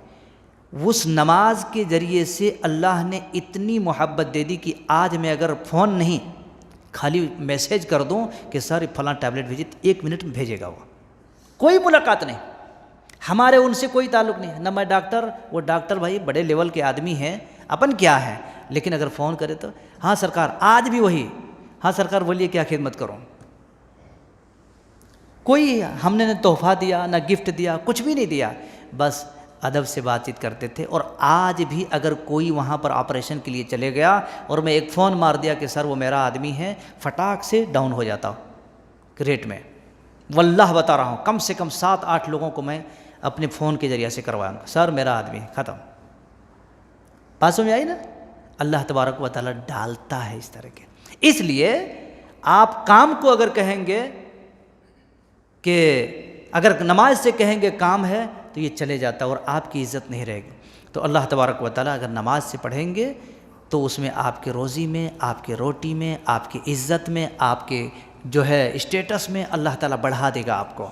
اس نماز کے ذریعے سے اللہ نے اتنی محبت دے دی کہ آج میں اگر فون نہیں, خالی میسیج کر دوں کہ سر فلاں ٹیبلٹ بھیجیے, 1 منٹ میں بھیجے گا وہ. کوئی ملاقات نہیں, ہمارے ان سے کوئی تعلق نہیں. نہ میں ڈاکٹر, وہ ڈاکٹر بھائی بڑے لیول کے آدمی ہیں, اپن کیا ہے, لیکن اگر فون کرے تو ہاں سرکار, آج بھی وہی, ہاں سرکار بولیے کیا خدمت کروں. کوئی ہم نے نہ تحفہ دیا نہ گفٹ دیا، کچھ بھی نہیں دیا، بس ادب سے بات چیت کرتے تھے۔ اور آج بھی اگر کوئی وہاں پر آپریشن کے لیے چلے گیا اور میں ایک فون مار دیا کہ سر وہ میرا آدمی ہے، فٹاک سے ڈاؤن ہو جاتا ہوں ریٹ میں، واللہ بتا رہا ہوں، کم سے کم 7-8 لوگوں کو میں اپنے فون کے ذریعے سے کروایا ہوں، سر میرا آدمی ہے، ختم۔ باتوں میں آئی نا؟ اللہ تبارک و تعالیٰ ڈالتا ہے اس طرح کے۔ اس لیے آپ کام کو اگر کہیں گے کہ اگر نماز سے کہیں گے کام ہے تو یہ چلے جاتا ہے اور آپ کی عزت نہیں رہے گی۔ تو اللہ تبارک و تعالیٰ اگر نماز سے پڑھیں گے تو اس میں آپ کے روزی میں، آپ کے روٹی میں، آپ کی عزت میں، آپ کے جو ہے اسٹیٹس میں اللہ تعالیٰ بڑھا دے گا آپ کو۔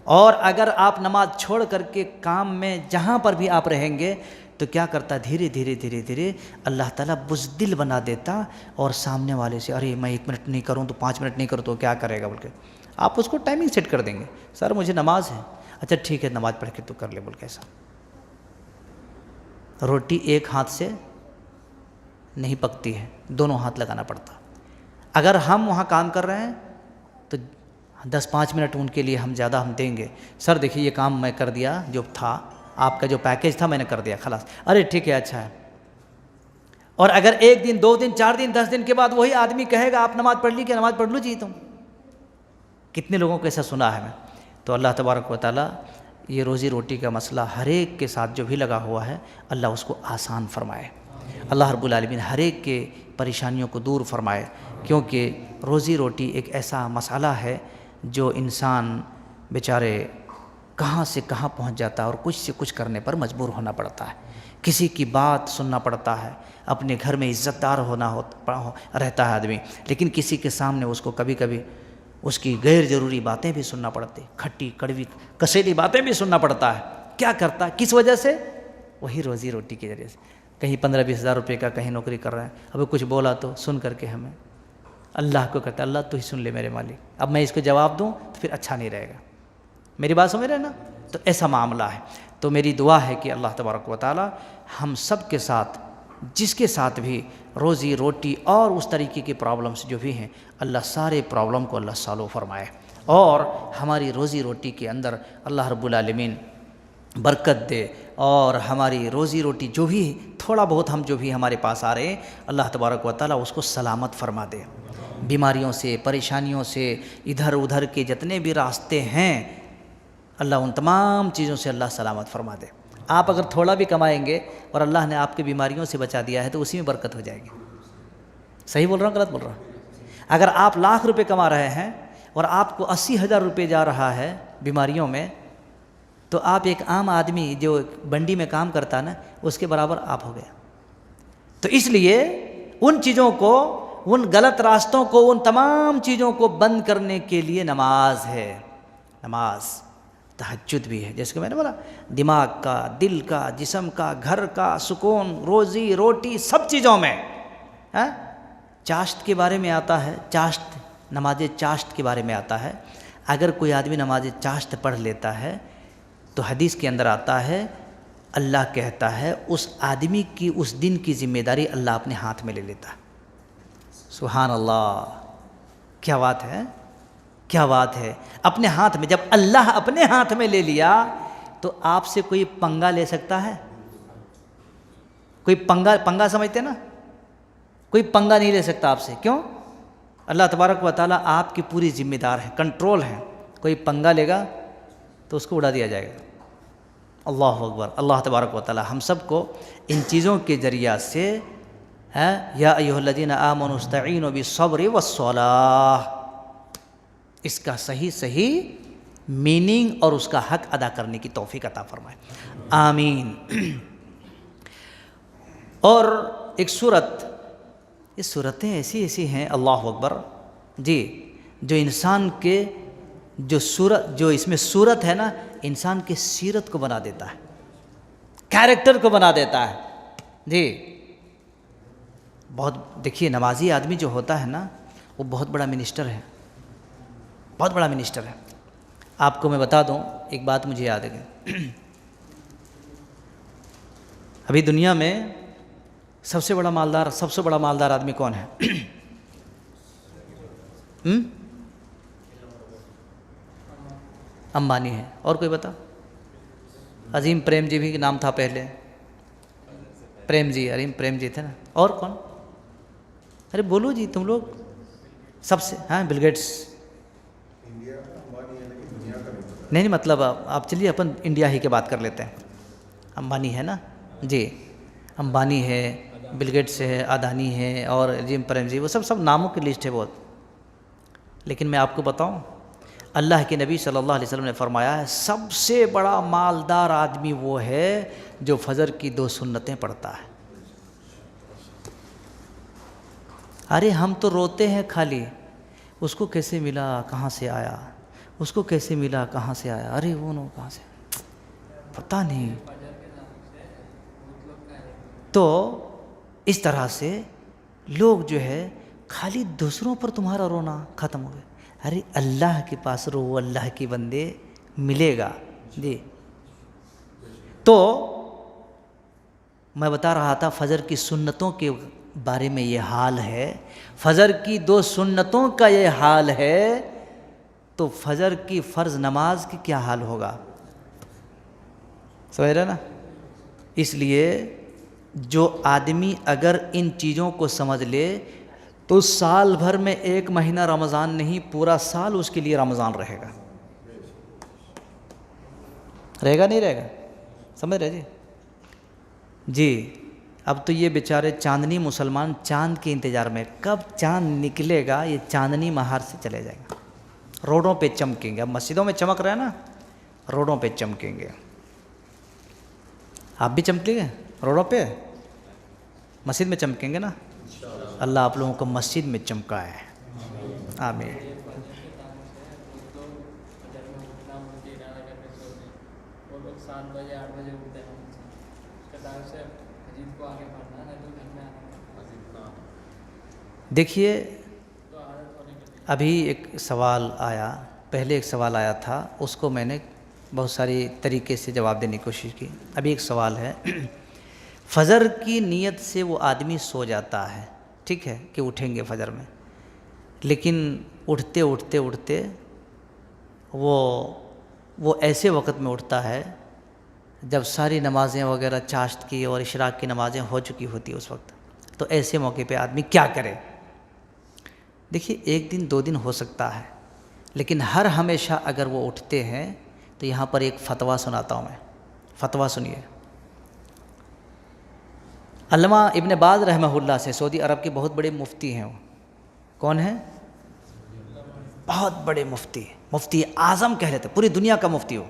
اور اگر آپ نماز چھوڑ کر کے کام میں جہاں پر بھی آپ رہیں گے تو کیا کرتا، دھیرے دھیرے دھیرے دھیرے اللہ تعالیٰ بزدل بنا دیتا، اور سامنے والے سے ارے میں 1 منٹ نہیں کروں تو 5 منٹ نہیں کروں تو کیا کرے گا بول کے آپ اس کو ٹائمنگ سیٹ کر دیں گے، سر مجھے نماز ہے، اچھا ٹھیک ہے نماز پڑھ کے تو کر لے بول کے۔ ایسا روٹی ایک ہاتھ سے نہیں پکتی ہے، دونوں ہاتھ لگانا پڑتا۔ اگر ہم وہاں کام کر رہے ہیں تو 10-5 منٹ ان کے لیے ہم زیادہ ہم دیں گے، سر دیکھیے یہ کام میں کر دیا، جو تھا آپ کا جو پیکیج تھا میں نے کر دیا، خلاص، ارے ٹھیک ہے اچھا ہے۔ اور اگر 1 دن 2 دن 4 دن 10 دن کے بعد وہی آدمی کہے گا آپ نماز پڑھ لی، کہ نماز پڑھ لو جی تم، کتنے لوگوں کو ایسا سنا ہے میں۔ تو اللہ تبارک و تعالیٰ یہ روزی روٹی کا مسئلہ ہر ایک کے ساتھ جو بھی لگا ہوا ہے اللہ اس کو آسان فرمائے، اللہ رب العالمین ہر ایک کے پریشانیوں کو دور فرمائے، کیونکہ روزی روٹی ایک ایسا مسئلہ ہے جو انسان بیچارے کہاں سے کہاں پہنچ جاتا ہے اور کچھ سے کچھ کرنے پر مجبور ہونا پڑتا ہے، کسی کی بات سننا پڑتا ہے، اپنے گھر میں عزت دار رہتا ہے آدمی، لیکن کسی کے سامنے اس کو کبھی کبھی اس کی غیر ضروری باتیں بھی سننا پڑتی، کھٹی کڑوی کسیلی باتیں بھی سننا پڑتا ہے۔ کیا کرتا ہے، کس وجہ سے؟ وہی روزی روٹی کے ذریعے سے، کہیں 15-20 ہزار روپے کا کہیں نوکری کر رہے ہیں، اب کچھ بولا تو سن کر کے ہمیں اللہ کو کہتا ہے اللہ تو ہی سن لے میرے مالک، اب میں اس کو جواب دوں تو پھر اچھا نہیں رہے گا، میری بات سمجھ رہے ہیں نا؟ تو ایسا معاملہ ہے۔ تو میری دعا ہے کہ اللہ تبارک و تعالی ہم سب کے ساتھ، جس کے ساتھ بھی روزی روٹی اور اس طریقے کی پرابلمس جو بھی ہیں، اللہ سارے پرابلم کو اللہ سالو فرمائے، اور ہماری روزی روٹی کے اندر اللہ رب العالمین برکت دے، اور ہماری روزی روٹی جو بھی تھوڑا بہت ہم جو بھی ہمارے پاس آ رہے ہیں اللہ تبارک و تعالیٰ اس کو سلامت فرما دے، بیماریوں سے، پریشانیوں سے، ادھر ادھر کے جتنے بھی راستے ہیں اللہ ان تمام چیزوں سے اللہ سلامت فرما دے۔ آپ اگر تھوڑا بھی کمائیں گے اور اللہ نے آپ کے بیماریوں سے بچا دیا ہے تو اسی میں برکت ہو جائے گی۔ صحیح بول رہا ہوں غلط بول رہا ہوں؟ اگر آپ لاکھ روپے کما رہے ہیں اور آپ کو 80,000 روپے جا رہا ہے بیماریوں میں، تو آپ ایک عام آدمی جو بنڈی میں کام کرتا ہے نا اس کے برابر آپ ہو گیا۔ تو اس لیے ان چیزوں کو، ان غلط راستوں کو، ان تمام چیزوں کو بند کرنے کے لیے نماز ہے، نماز، تہجد بھی ہے، جیسے کہ میں نے بولا دماغ کا، دل کا، جسم کا، گھر کا سکون، روزی روٹی سب چیزوں میں۔ چاشت کے بارے میں آتا ہے، چاشت، نماز چاشت کے بارے میں آتا ہے، اگر کوئی آدمی نماز چاشت پڑھ لیتا ہے تو حدیث کے اندر آتا ہے اللہ کہتا ہے اس آدمی کی اس دن کی ذمہ داری اللہ اپنے ہاتھ میں لے لیتا ہے۔ سبحان اللہ، کیا بات ہے، کیا بات ہے، اپنے ہاتھ میں۔ جب اللہ اپنے ہاتھ میں لے لیا تو آپ سے کوئی پنگا لے سکتا ہے؟ کوئی پنگا سمجھتے نا، کوئی پنگا نہیں لے سکتا آپ سے۔ کیوں؟ اللہ تبارک و تعالیٰ آپ کی پوری ذمہ دار ہے، کنٹرول ہے، کوئی پنگا لے گا تو اس کو اڑا دیا جائے گا۔ اللہ اکبر۔ اللہ تبارک و تعالیٰ ہم سب کو ان چیزوں کے ذریعہ سے یا ایھا الذین آمنوا استعینوا بالصبر والصلاۃ، اس کا صحیح میننگ اور اس کا حق ادا کرنے کی توفیق عطا فرمائے، آمین۔ اور ایک سورت، یہ صورتیں ایسی ہیں اللہ اکبر جی، جو انسان کے جو اس میں صورت ہے نا، انسان کے سیرت کو بنا دیتا ہے، کیریکٹر کو بنا دیتا ہے جی۔ بہت دیکھیے نمازی آدمی جو ہوتا ہے نا وہ بہت بڑا منسٹر ہے، بہت بڑا منسٹر ہے۔ آپ کو میں بتا دوں ایک بات مجھے یاد ہے، ابھی دنیا میں سب سے بڑا مالدار آدمی کون ہے؟ امبانی ہے. اور کوئی بتا؟ عظیم پریم جی بھی نام تھا پہلے. پریم جی، عظیم پریم جی تھے نا. اور کون؟ ارے بولو جی تم لوگ. سب سے ہاں بل گیٹس. نہیں مطلب آپ چلیے اپن انڈیا ہی کی بات کر لیتے ہیں. امبانی ہے نا جی، امبانی ہے، بل گیٹس ہے، اڈانی ہے اور عظیم پریم جی، وہ سب ناموں کی لسٹ ہے بہت. لیکن میں آپ کو بتاؤں، اللہ کے نبی صلی اللہ علیہ وسلم نے فرمایا ہے سب سے بڑا مالدار آدمی وہ ہے جو فجر کی 2 سنتیں پڑھتا ہے. ارے ہم تو روتے ہیں خالی، اس کو کیسے ملا کہاں سے آیا، اس کو کیسے ملا کہاں سے آیا، ارے وہ نو کہاں سے، پتہ نہیں. تو اس طرح سے لوگ جو ہے خالی دوسروں پر تمہارا رونا ختم ہو گیا. ارے اللہ کے پاس رو، اللہ کے بندے ملے گا جی. تو میں بتا رہا تھا فجر کی سنتوں کے بارے میں یہ حال ہے، فجر کی 2 سنتوں کا یہ حال ہے، تو فجر کی فرض نماز کی کیا حال ہوگا؟ سمجھ رہے نا؟ اس لیے جو آدمی اگر ان چیزوں کو سمجھ لے تو سال بھر میں 1 مہینہ رمضان نہیں، پورا سال اس کے لیے رمضان رہے گا. رہے گا نہیں رہے گا؟ سمجھ رہے جی؟ جی اب تو یہ بیچارے چاندنی مسلمان چاند کے انتظار میں، کب چاند نکلے گا یہ چاندنی مہار سے چلے جائیں گا. روڈوں پہ چمکیں گے. اب مسجدوں میں چمک رہے ہیں نا، روڈوں پہ چمکیں گے. آپ بھی چمکیں گے روڈوں پہ، مسجد میں چمکیں گے نا. اللہ آپ لوگوں کو مسجد میں چمکائے. آمین. دیکھیے ابھی ایک سوال آیا، پہلے ایک سوال آیا تھا، اس کو میں نے بہت ساری طریقے سے جواب دینے کی کوشش کی. ابھی ایک سوال ہے، فجر کی نیت سے وہ آدمی سو جاتا ہے، ٹھیک ہے کہ اٹھیں گے فجر میں، لیکن اٹھتے اٹھتے اٹھتے وہ ایسے وقت میں اٹھتا ہے جب ساری نمازیں وغیرہ چاشت کی اور اشراق کی نمازیں ہو چکی ہوتی اس وقت. تو ایسے موقع پہ آدمی کیا کرے؟ دیکھیے 1 دن 2 دن ہو سکتا ہے، لیکن ہر ہمیشہ اگر وہ اٹھتے ہیں تو یہاں پر ایک فتویٰ سناتا ہوں میں. فتویٰ سنیے. علامہ ابن باز رحمہ اللہ سے، سعودی عرب کے بہت بڑے مفتی ہیں. وہ کون ہیں؟ بہت بڑے مفتی، مفتی اعظم کہہ لیتے، پوری دنیا کا مفتی ہو.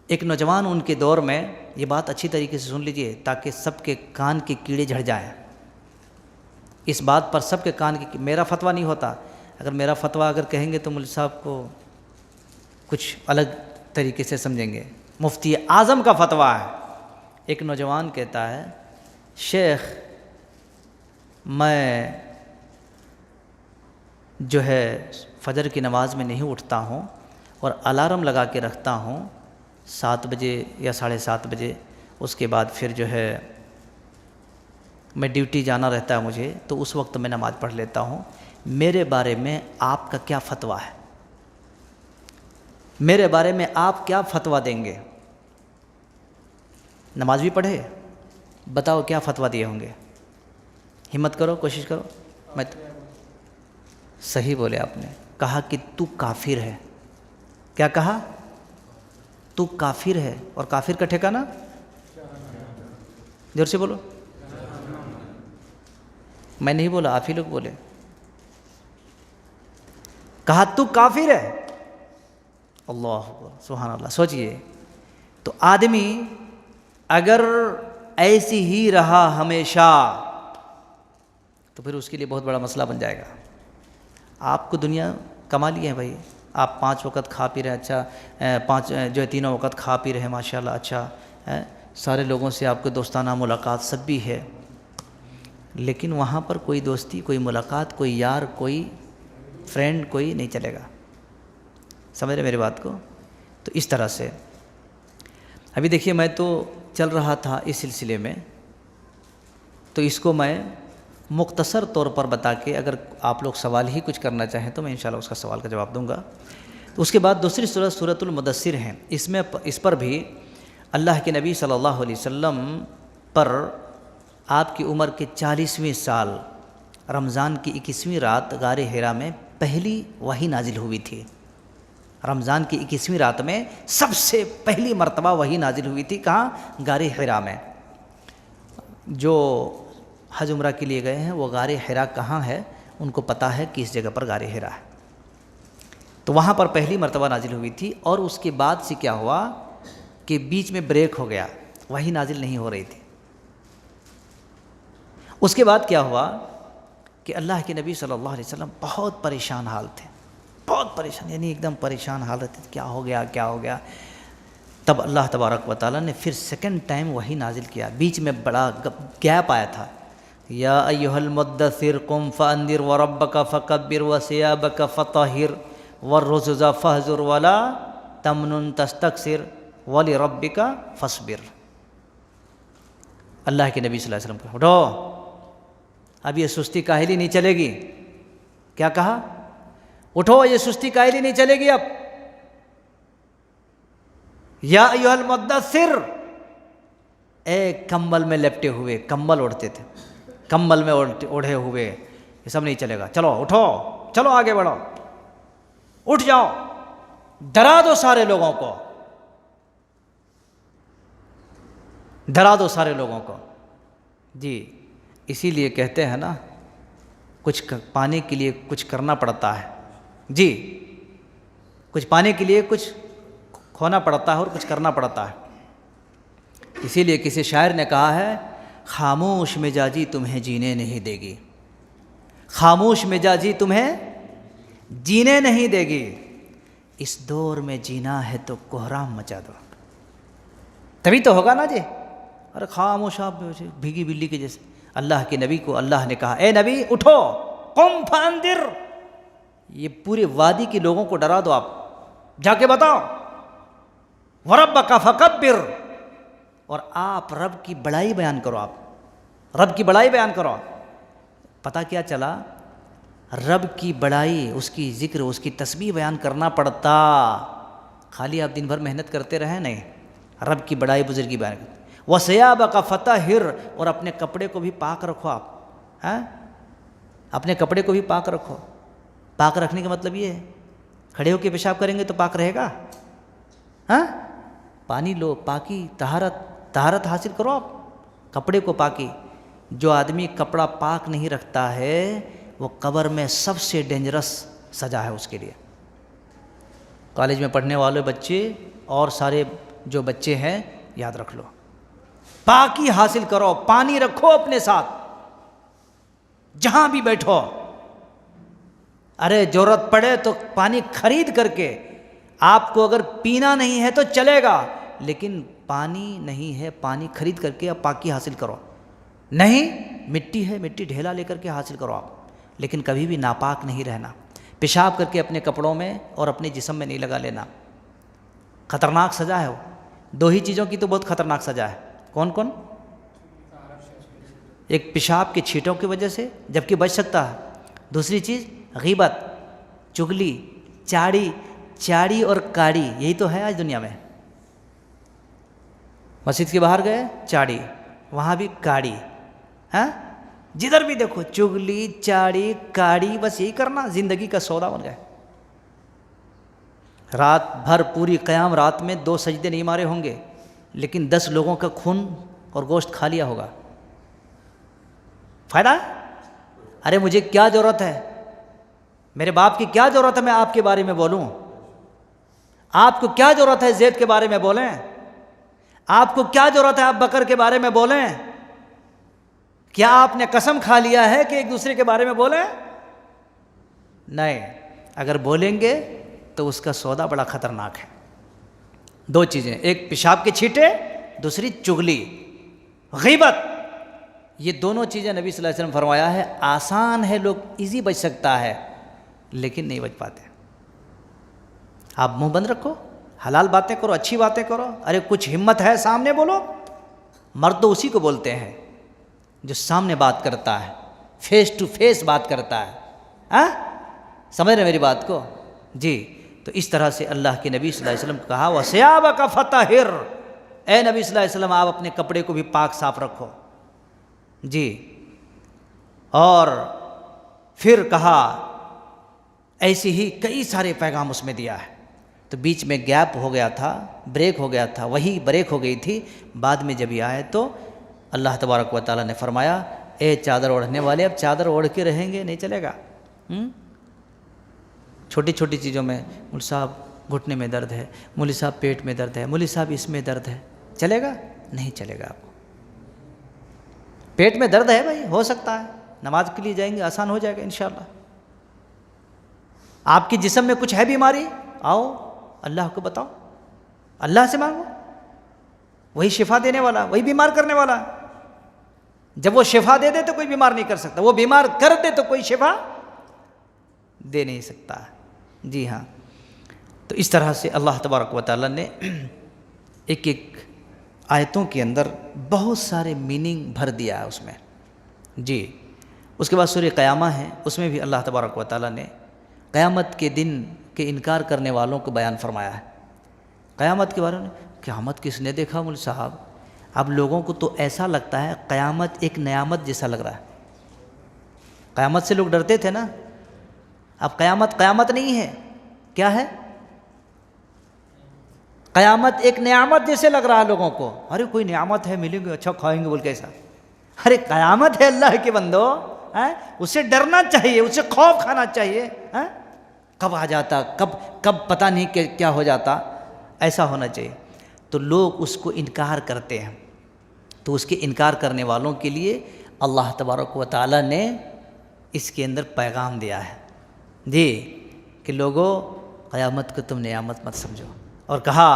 ایک نوجوان ان کے دور میں، یہ بات اچھی طریقے سے سن لیجئے تاکہ سب کے کان کے کیڑے جھڑ جائیں. اس بات پر سب کے کان کی، میرا فتویٰ نہیں ہوتا، اگر میرا فتویٰ اگر کہیں گے تو مولوی صاحب کو کچھ الگ طریقے سے سمجھیں گے. مفتی اعظم کا فتویٰ ہے. ایک نوجوان کہتا ہے شیخ میں جو ہے فجر کی نماز میں نہیں اٹھتا ہوں اور الارم لگا کے رکھتا ہوں 7 بجے یا 7:30 بجے، اس کے بعد پھر جو ہے میں ڈیوٹی جانا رہتا ہے مجھے، تو اس وقت میں نماز پڑھ لیتا ہوں. میرے بارے میں آپ کا کیا فتویٰ ہے؟ میرے بارے میں آپ کیا فتویٰ دیں گے؟ نماز بھی پڑھے، بتاؤ کیا فتویٰ دیے ہوں گے؟ ہمت کرو، کوشش کرو. میں صحیح بولے آپ نے، کہا کہ تو کافر ہے. کیا کہا؟ تو کافر ہے. اور کافر کا ٹھکانہ زور سے بولو. میں نہیں بولا، آپ ہی لوگ بولے. کہا تو کافر ہے. اللہ سبحان اللہ. سوچئے تو آدمی اگر ایسی ہی رہا ہمیشہ تو پھر اس کے لیے بہت بڑا مسئلہ بن جائے گا. آپ کو دنیا کما لی ہے بھائی، آپ 5 وقت کھا پی رہے، اچھا 5 جو ہے 3 وقت کھا پی رہے ماشاءاللہ، اچھا سارے لوگوں سے آپ کو دوستانہ ملاقات سب بھی ہے، لیکن وہاں پر کوئی دوستی، کوئی ملاقات، کوئی یار، کوئی فرینڈ کوئی نہیں چلے گا. سمجھ رہے میری بات کو؟ تو اس طرح سے ابھی دیکھیے میں تو چل رہا تھا اس سلسلے میں، تو اس کو میں مختصر طور پر بتا کے، اگر آپ لوگ سوال ہی کچھ کرنا چاہیں تو میں انشاءاللہ اس کا سوال کا جواب دوں گا. تو اس کے بعد دوسری صورت سورۃ المدثر ہے، اس پر بھی اللہ کے نبی صلی اللہ علیہ وسلم پر آپ کی عمر کے 40ویں سال رمضان کی 21ویں رات غار حرا میں پہلی وحی نازل ہوئی تھی۔ رمضان کی 21ویں رات میں سب سے پہلی مرتبہ وحی نازل ہوئی تھی، کہاں؟ غار حرا میں۔ جو حج عمرہ کے لیے گئے ہیں وہ غار حرا کہاں ہے ان کو پتہ ہے کہ اس جگہ پر غار حرا ہے، تو وہاں پر پہلی مرتبہ نازل ہوئی تھی۔ اور اس کے بعد سے کیا ہوا کہ بیچ میں بریک ہو گیا، وحی نازل نہیں ہو رہی تھی۔ اس کے بعد کیا ہوا کہ اللہ کے نبی صلی اللہ علیہ وسلم بہت پریشان حال تھے، بہت پریشان، یعنی ایک دم پریشان حالت تھی، کیا ہو گیا۔ تب اللہ تبارک و تعالیٰ نے پھر سیکنڈ ٹائم وحی نازل کیا، بیچ میں بڑا گیپ آیا تھا۔ یا ایھا المدثر قم فانذر وربک فکبر وثیابک فطہر والرجز فاہجر ولا تمنن تستکثر ولربک فاصبر۔ اللہ کے نبی صلی اللہ علیہ وسلم کو اٹھو، اب یہ سستی کاہلی نہیں چلے گی۔ کیا کہا؟ اٹھو، یہ سستی کاہلی نہیں چلے گی اب۔ یا ایھا المدثر، اے کمبل میں لپٹے ہوئے، کمبل اوڑھتے تھے، کمبل میں اوڑھے ہوئے، یہ سب نہیں چلے گا، چلو اٹھو، چلو آگے بڑھو، اٹھ جاؤ، ڈرا دو سارے لوگوں کو، ڈرا دو سارے لوگوں کو۔ جی اسی لیے کہتے ہیں نا، کچھ پانے کے لیے کچھ کرنا پڑتا ہے، جی کچھ پانے کے لیے کچھ کھونا پڑتا ہے اور کچھ کرنا پڑتا ہے۔ اسی لیے کسی شاعر نے کہا ہے، خاموش مزاجی تمہیں جینے نہیں دے گی، خاموش مزاجی تمہیں جینے نہیں دے گی، اس دور میں جینا ہے تو کوہرام مچا دو، تبھی تو ہوگا نا جی۔ ارے خاموش آپ بھیگی بلی کے جیسے۔ اللہ کے نبی کو اللہ نے کہا، اے نبی اٹھو، قم فانذر، یہ پورے وادی کے لوگوں کو ڈرا دو، آپ جا کے بتاؤ، وربک فکبر، اور آپ رب کی بڑائی بیان کرو، آپ رب کی بڑائی بیان کرو۔ پتہ کیا چلا؟ رب کی بڑائی، اس کی ذکر، اس کی تسبیح بیان کرنا پڑتا، خالی آپ دن بھر محنت کرتے رہے نہیں، رب کی بڑائی بزرگی بیان کرتے۔ وثیابک فطہر، اور اپنے کپڑے کو بھی پاک رکھو آپ، اپنے کپڑے کو بھی پاک رکھو۔ پاک رکھنے کا مطلب یہ ہے، کھڑے ہو کے پیشاب کریں گے تو پاک رہے گا؟ پانی لو، پاکی، طہارت حاصل کرو آپ، کپڑے کو پاکی۔ جو آدمی کپڑا پاک نہیں رکھتا ہے وہ قبر میں سب سے ڈینجرس سزا ہے اس کے لیے۔ کالج میں پڑھنے والے بچے اور سارے جو بچے ہیں یاد رکھ لو، پاکی حاصل کرو، پانی رکھو اپنے ساتھ جہاں بھی بیٹھو۔ ارے ضرورت پڑے تو پانی خرید کر کے، آپ کو اگر پینا نہیں ہے تو چلے گا، لیکن پانی نہیں ہے، پانی خرید کر کے آپ پاکی حاصل کرو۔ نہیں، مٹی ہے، مٹی ڈھیلا لے کر کے حاصل کرو آپ، لیکن کبھی بھی ناپاک نہیں رہنا۔ پیشاب کر کے اپنے کپڑوں میں اور اپنے جسم میں نہیں لگا لینا، خطرناک سزا ہے وہ۔ دو ہی چیزوں کی تو بہت خطرناک سزا ہے، کون کون؟ ایک پیشاب کے چھینٹوں کی وجہ سے جبکہ بچ سکتا ہے، دوسری چیز غیبت، چغلی، چاڑی اور کاڑی، یہی تو ہے آج دنیا میں۔ مسجد کے باہر گئے چاڑی، وہاں بھی کاڑی، جدھر بھی دیکھو چغلی، چاڑی، کاڑی، بس یہی کرنا، زندگی کا سودا بن گئے۔ رات بھر پوری قیام رات میں 2 سجدے نہیں مارے ہوں گے، لیکن 10 لوگوں کا خون اور گوشت کھا لیا ہوگا، فائدہ ہے؟ ارے مجھے کیا ضرورت ہے، میرے باپ کی کیا ضرورت ہے میں آپ کے بارے میں بولوں؟ آپ کو کیا ضرورت ہے زید کے بارے میں بولیں؟ آپ کو کیا ضرورت ہے آپ بکر کے بارے میں بولیں؟ کیا آپ نے قسم کھا لیا ہے کہ ایک دوسرے کے بارے میں بولیں؟ نہیں، اگر بولیں گے تو اس کا سودا بڑا خطرناک ہے۔ 2 چیزیں، ایک پیشاب کے چھینٹے، دوسری چغلی، غیبت، یہ دونوں چیزیں نبی صلی اللہ علیہ وسلم فرمایا ہے، آسان ہے، لوگ ایزی بچ سکتا ہے، لیکن نہیں بچ پاتے۔ آپ منہ بند رکھو، حلال باتیں کرو، اچھی باتیں کرو، ارے کچھ ہمت ہے سامنے بولو۔ مرد تو اسی کو بولتے ہیں جو سامنے بات کرتا ہے، فیس ٹو فیس بات کرتا ہے، سمجھ رہے میری بات کو؟ جی، تو اس طرح سے اللہ کے نبی صلی اللہ علیہ وسلم کو کہا وَثِيَابَكَ فَطَهِّرْ، اے نبی صلی اللہ علیہ وسلم آپ اپنے کپڑے کو بھی پاک صاف رکھو جی۔ اور پھر کہا ایسی ہی کئی سارے پیغام اس میں دیا ہے۔ تو بیچ میں گیپ ہو گیا تھا، بریک ہو گیا تھا، وہی بریک ہو گئی تھی۔ بعد میں جب یہ آئے تو اللہ تبارک و تعالیٰ نے فرمایا اے چادر اوڑھنے والے اب چادر اوڑھ کے رہیں گے، نہیں چلے گا۔ چھوٹی چھوٹی چیزوں میں مولوی صاحب گھٹنے میں درد ہے، مولوی صاحب پیٹ میں درد ہے، مولوی صاحب اس میں درد ہے، چلے گا؟ نہیں چلے گا۔ آپ کو پیٹ میں درد ہے بھائی، ہو سکتا ہے نماز کے لیے جائیں گے آسان ہو جائے گا انشاءاللہ۔ آپ کی جسم میں کچھ ہے بیماری، آؤ اللہ کو بتاؤ، اللہ سے مانگو، وہی شفا دینے والا، وہی بیمار کرنے والا۔ جب وہ شفا دے دے تو کوئی بیمار نہیں کر سکتا، وہ بیمار کر دے تو کوئی شفا دے نہیں سکتا۔ جی ہاں، تو اس طرح سے اللہ تبارک و تعالیٰ نے ایک ایک آیتوں کے اندر بہت سارے میننگ بھر دیا ہے اس میں جی۔ اس کے بعد سورہ قیامہ ہے، اس میں بھی اللہ تبارک و تعالیٰ نے قیامت کے دن کے انکار کرنے والوں کو بیان فرمایا ہے۔ قیامت کے بارے میں قیامت کس نے دیکھا مولوی صاحب؟ اب لوگوں کو تو ایسا لگتا ہے قیامت ایک نعمت جیسا لگ رہا ہے۔ قیامت سے لوگ ڈرتے تھے نا، اب قیامت قیامت نہیں ہے، کیا ہے؟ قیامت ایک نعمت جیسے لگ رہا ہے لوگوں کو۔ ارے کوئی نعمت ہے ملیں گے، اچھا کھائیں گے بول کے ایسا۔ ارے قیامت ہے اللہ کے بندو، اسے ڈرنا چاہیے، اسے خوف کھانا چاہیے۔ کب آ جاتا، کب پتہ نہیں کہ کیا ہو جاتا، ایسا ہونا چاہیے۔ تو لوگ اس کو انکار کرتے ہیں، تو اس کے انکار کرنے والوں کے لیے اللہ تبارک و تعالیٰ نے اس کے اندر پیغام دیا ہے جی کہ لوگوں قیامت کو تم نعمت مت سمجھو، اور کہا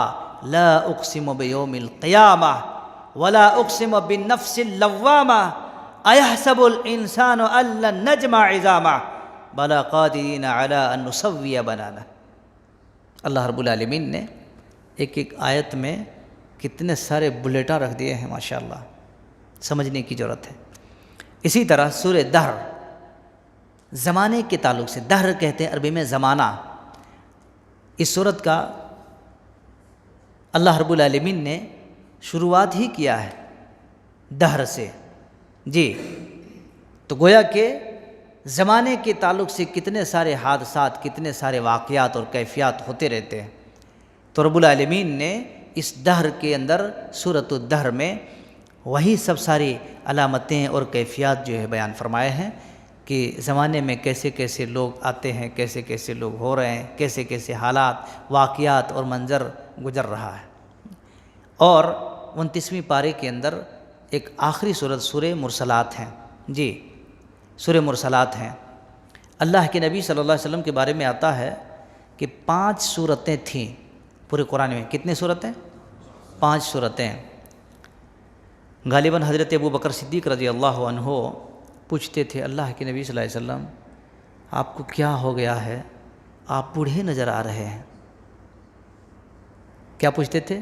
لا اقسم بیوم القیامہ ولا اقسم بالنفس اللوامہ ایحسب الانسان ان لن نجمع عظامہ بلا قادرین علی ان نسوی بنانہ۔ اللہ رب العالمین نے ایک ایک آیت میں کتنے سارے بلیٹاں رکھ دیے ہیں، ماشاءاللہ، سمجھنے کی ضرورت ہے۔ اسی طرح سورہ دہر، زمانے کے تعلق سے، دہر کہتے ہیں عربی میں زمانہ۔ اس سورت کا اللہ رب العالمین نے شروعات ہی کیا ہے دہر سے جی۔ تو گویا کہ زمانے کے تعلق سے کتنے سارے حادثات، کتنے سارے واقعات اور کیفیات ہوتے رہتے ہیں۔ تو رب العالمین نے اس دہر کے اندر سورۃ الدہر میں وہی سب ساری علامتیں اور کیفیات جو ہے بیان فرمائے ہیں کہ زمانے میں کیسے کیسے لوگ آتے ہیں، کیسے کیسے لوگ ہو رہے ہیں، کیسے کیسے حالات، واقعات اور منظر گزر رہا ہے۔ اور 29ویں پارے کے اندر ایک آخری سورت سورہ مرسلات ہیں جی، سورہ مرسلات ہیں۔ اللہ کے نبی صلی اللہ علیہ وسلم کے بارے میں آتا ہے کہ 5 سورتیں تھیں پورے قرآن میں۔ کتنے سورتیں؟ 5 سورتیں۔ غالباً حضرت ابو بکر صدیق رضی اللہ عنہ پوچھتے تھے اللہ کے نبی صلی اللہ علیہ وسلم آپ کو کیا ہو گیا ہے، آپ بوڑھے نظر آ رہے ہیں۔ کیا پوچھتے تھے؟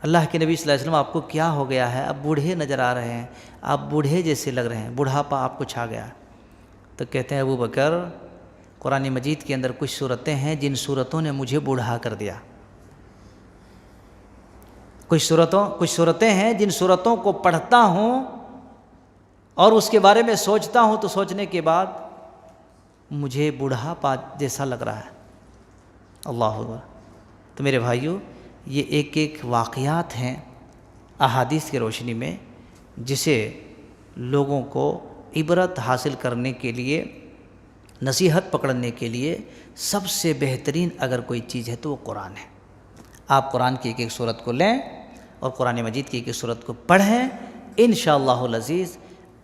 اللہ کے نبی صلی اللہ علیہ وسلم آپ کو کیا ہو گیا ہے، آپ بوڑھے نظر آ رہے ہیں، آپ بوڑھے جیسے لگ رہے ہیں، بوڑھاپا آپ کو چھا گیا۔ تو کہتے ہیں ابو بکر قرآن مجید کے اندر کچھ صورتیں ہیں جن صورتوں نے مجھے بوڑھا کر دیا۔ کچھ صورتیں ہیں جن صورتوں کو پڑھتا ہوں اور اس کے بارے میں سوچتا ہوں تو سوچنے کے بعد مجھے بوڑھاپا جیسا لگ رہا ہے۔ اللہ اکبر۔ تو میرے بھائیوں، یہ ایک ایک واقعات ہیں احادیث کی روشنی میں جسے لوگوں کو عبرت حاصل کرنے کے لیے، نصیحت پکڑنے کے لیے سب سے بہترین اگر کوئی چیز ہے تو وہ قرآن ہے۔ آپ قرآن کی ایک ایک سورت کو لیں اور قرآن مجید کی ایک ایک سورت کو پڑھیں، انشاءاللہ العزیز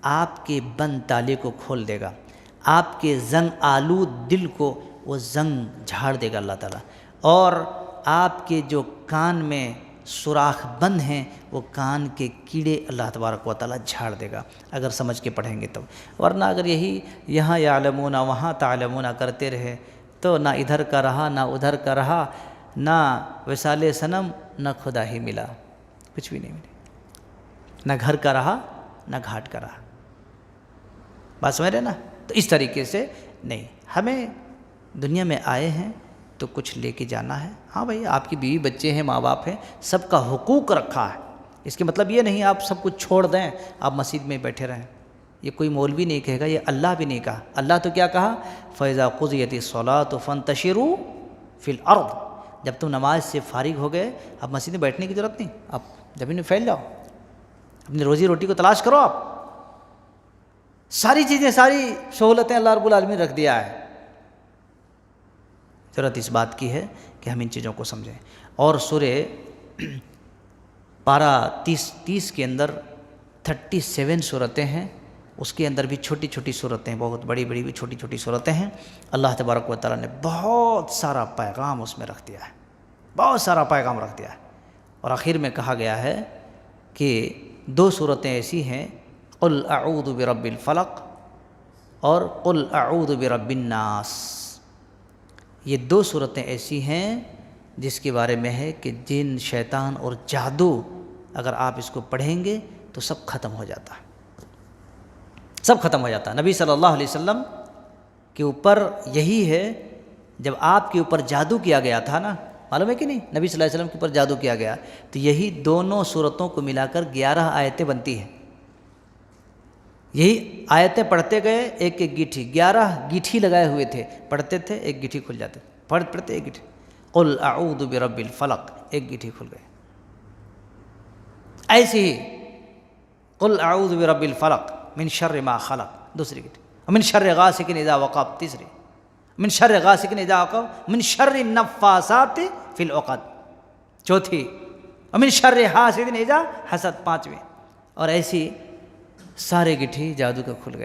آپ کے بند تالے کو کھول دے گا، آپ کے زنگ آلود دل کو وہ زنگ جھاڑ دے گا اللہ تعالیٰ، اور آپ کے جو کان میں سوراخ بند ہیں وہ کان کے کیڑے اللہ تبارک و تعالیٰ جھاڑ دے گا اگر سمجھ کے پڑھیں گے تو۔ ورنہ اگر یہی یہاں یعلمون وہاں تعلمون کرتے رہے تو نہ ادھر کا رہا نہ ادھر کا رہا، نہ وصال صنم نہ خدا ہی ملا، کچھ بھی نہیں ملے، نہ گھر کا رہا نہ گھاٹ کا رہا۔ بات سمجھ رہے نا؟ تو اس طریقے سے نہیں، ہمیں دنیا میں آئے ہیں تو کچھ لے کے جانا ہے. ہاں بھائی آپ کی بیوی بچے ہیں ماں باپ ہیں سب کا حقوق رکھا ہے. اس کے مطلب یہ نہیں آپ سب کچھ چھوڑ دیں آپ مسجد میں بیٹھے رہیں. یہ کوئی مولوی نہیں کہے گا, یہ اللہ بھی نہیں کہا. اللہ تو کیا کہا, فَإِذَا قُضِيَتِ الصَّلَاةُ فَانْتَشِرُوا فِي الْأَرْضِ. جب تم نماز سے فارغ ہو گئے اب مسجد میں بیٹھنے کی ضرورت نہیں, آپ زمین میں پھیل جاؤ, اپنی روزی روٹی کو تلاش کرو. آپ ساری چیزیں ساری سہولتیں اللہ رب العالمین رکھ دیا ہے. ضرورت اس بات کی ہے کہ ہم ان چیزوں کو سمجھیں. اور سورہ پارہ 30 کے اندر 37 صورتیں ہیں, اس کے اندر بھی چھوٹی چھوٹی صورتیں, بہت بڑی بڑی بھی چھوٹی چھوٹی صورتیں ہیں. اللہ تبارک و تعالیٰ نے بہت سارا پیغام اس میں رکھ دیا ہے, بہت سارا پیغام رکھ دیا ہے. اور آخر میں کہا گیا ہے کہ 2 صورتیں ایسی ہیں, قل اعوذ برب الفلق اور قل اعوذ برب الناس. یہ 2 صورتیں ایسی ہیں جس کے بارے میں ہے کہ جن, شیطان اور جادو اگر آپ اس کو پڑھیں گے تو سب ختم ہو جاتا ہے, سب ختم ہو جاتا ہے. نبی صلی اللہ علیہ وسلم کے اوپر یہی ہے, جب آپ کے اوپر جادو کیا گیا تھا نا, معلوم ہے کہ نہیں, نبی صلی اللہ علیہ وسلم کے اوپر جادو کیا گیا, تو یہی دونوں صورتوں کو ملا کر 11 آیتیں بنتی ہیں. یہی آیتیں پڑھتے گئے, ایک ایک گیٹھی, 11 گیٹھی لگائے ہوئے تھے, پڑھتے تھے ایک گیٹھی کھل جاتے, پڑھتے ایک گیٹھی, قل اعوذ برب الفلق, ایک گیٹھی کھل گئے. ایسے ہی قل اعوذ برب الفلق من شر ما خلق, دوسری گیٹھی, من شر غاسق اذا وقب, تیسری, من شر غاسق اذا وقب, من شر النفاثات فی العقد, چوتھی, من شر حاسد اذا حسد, پانچویں. اور ایسی سارے گٹھی جادو کا کھل گئے.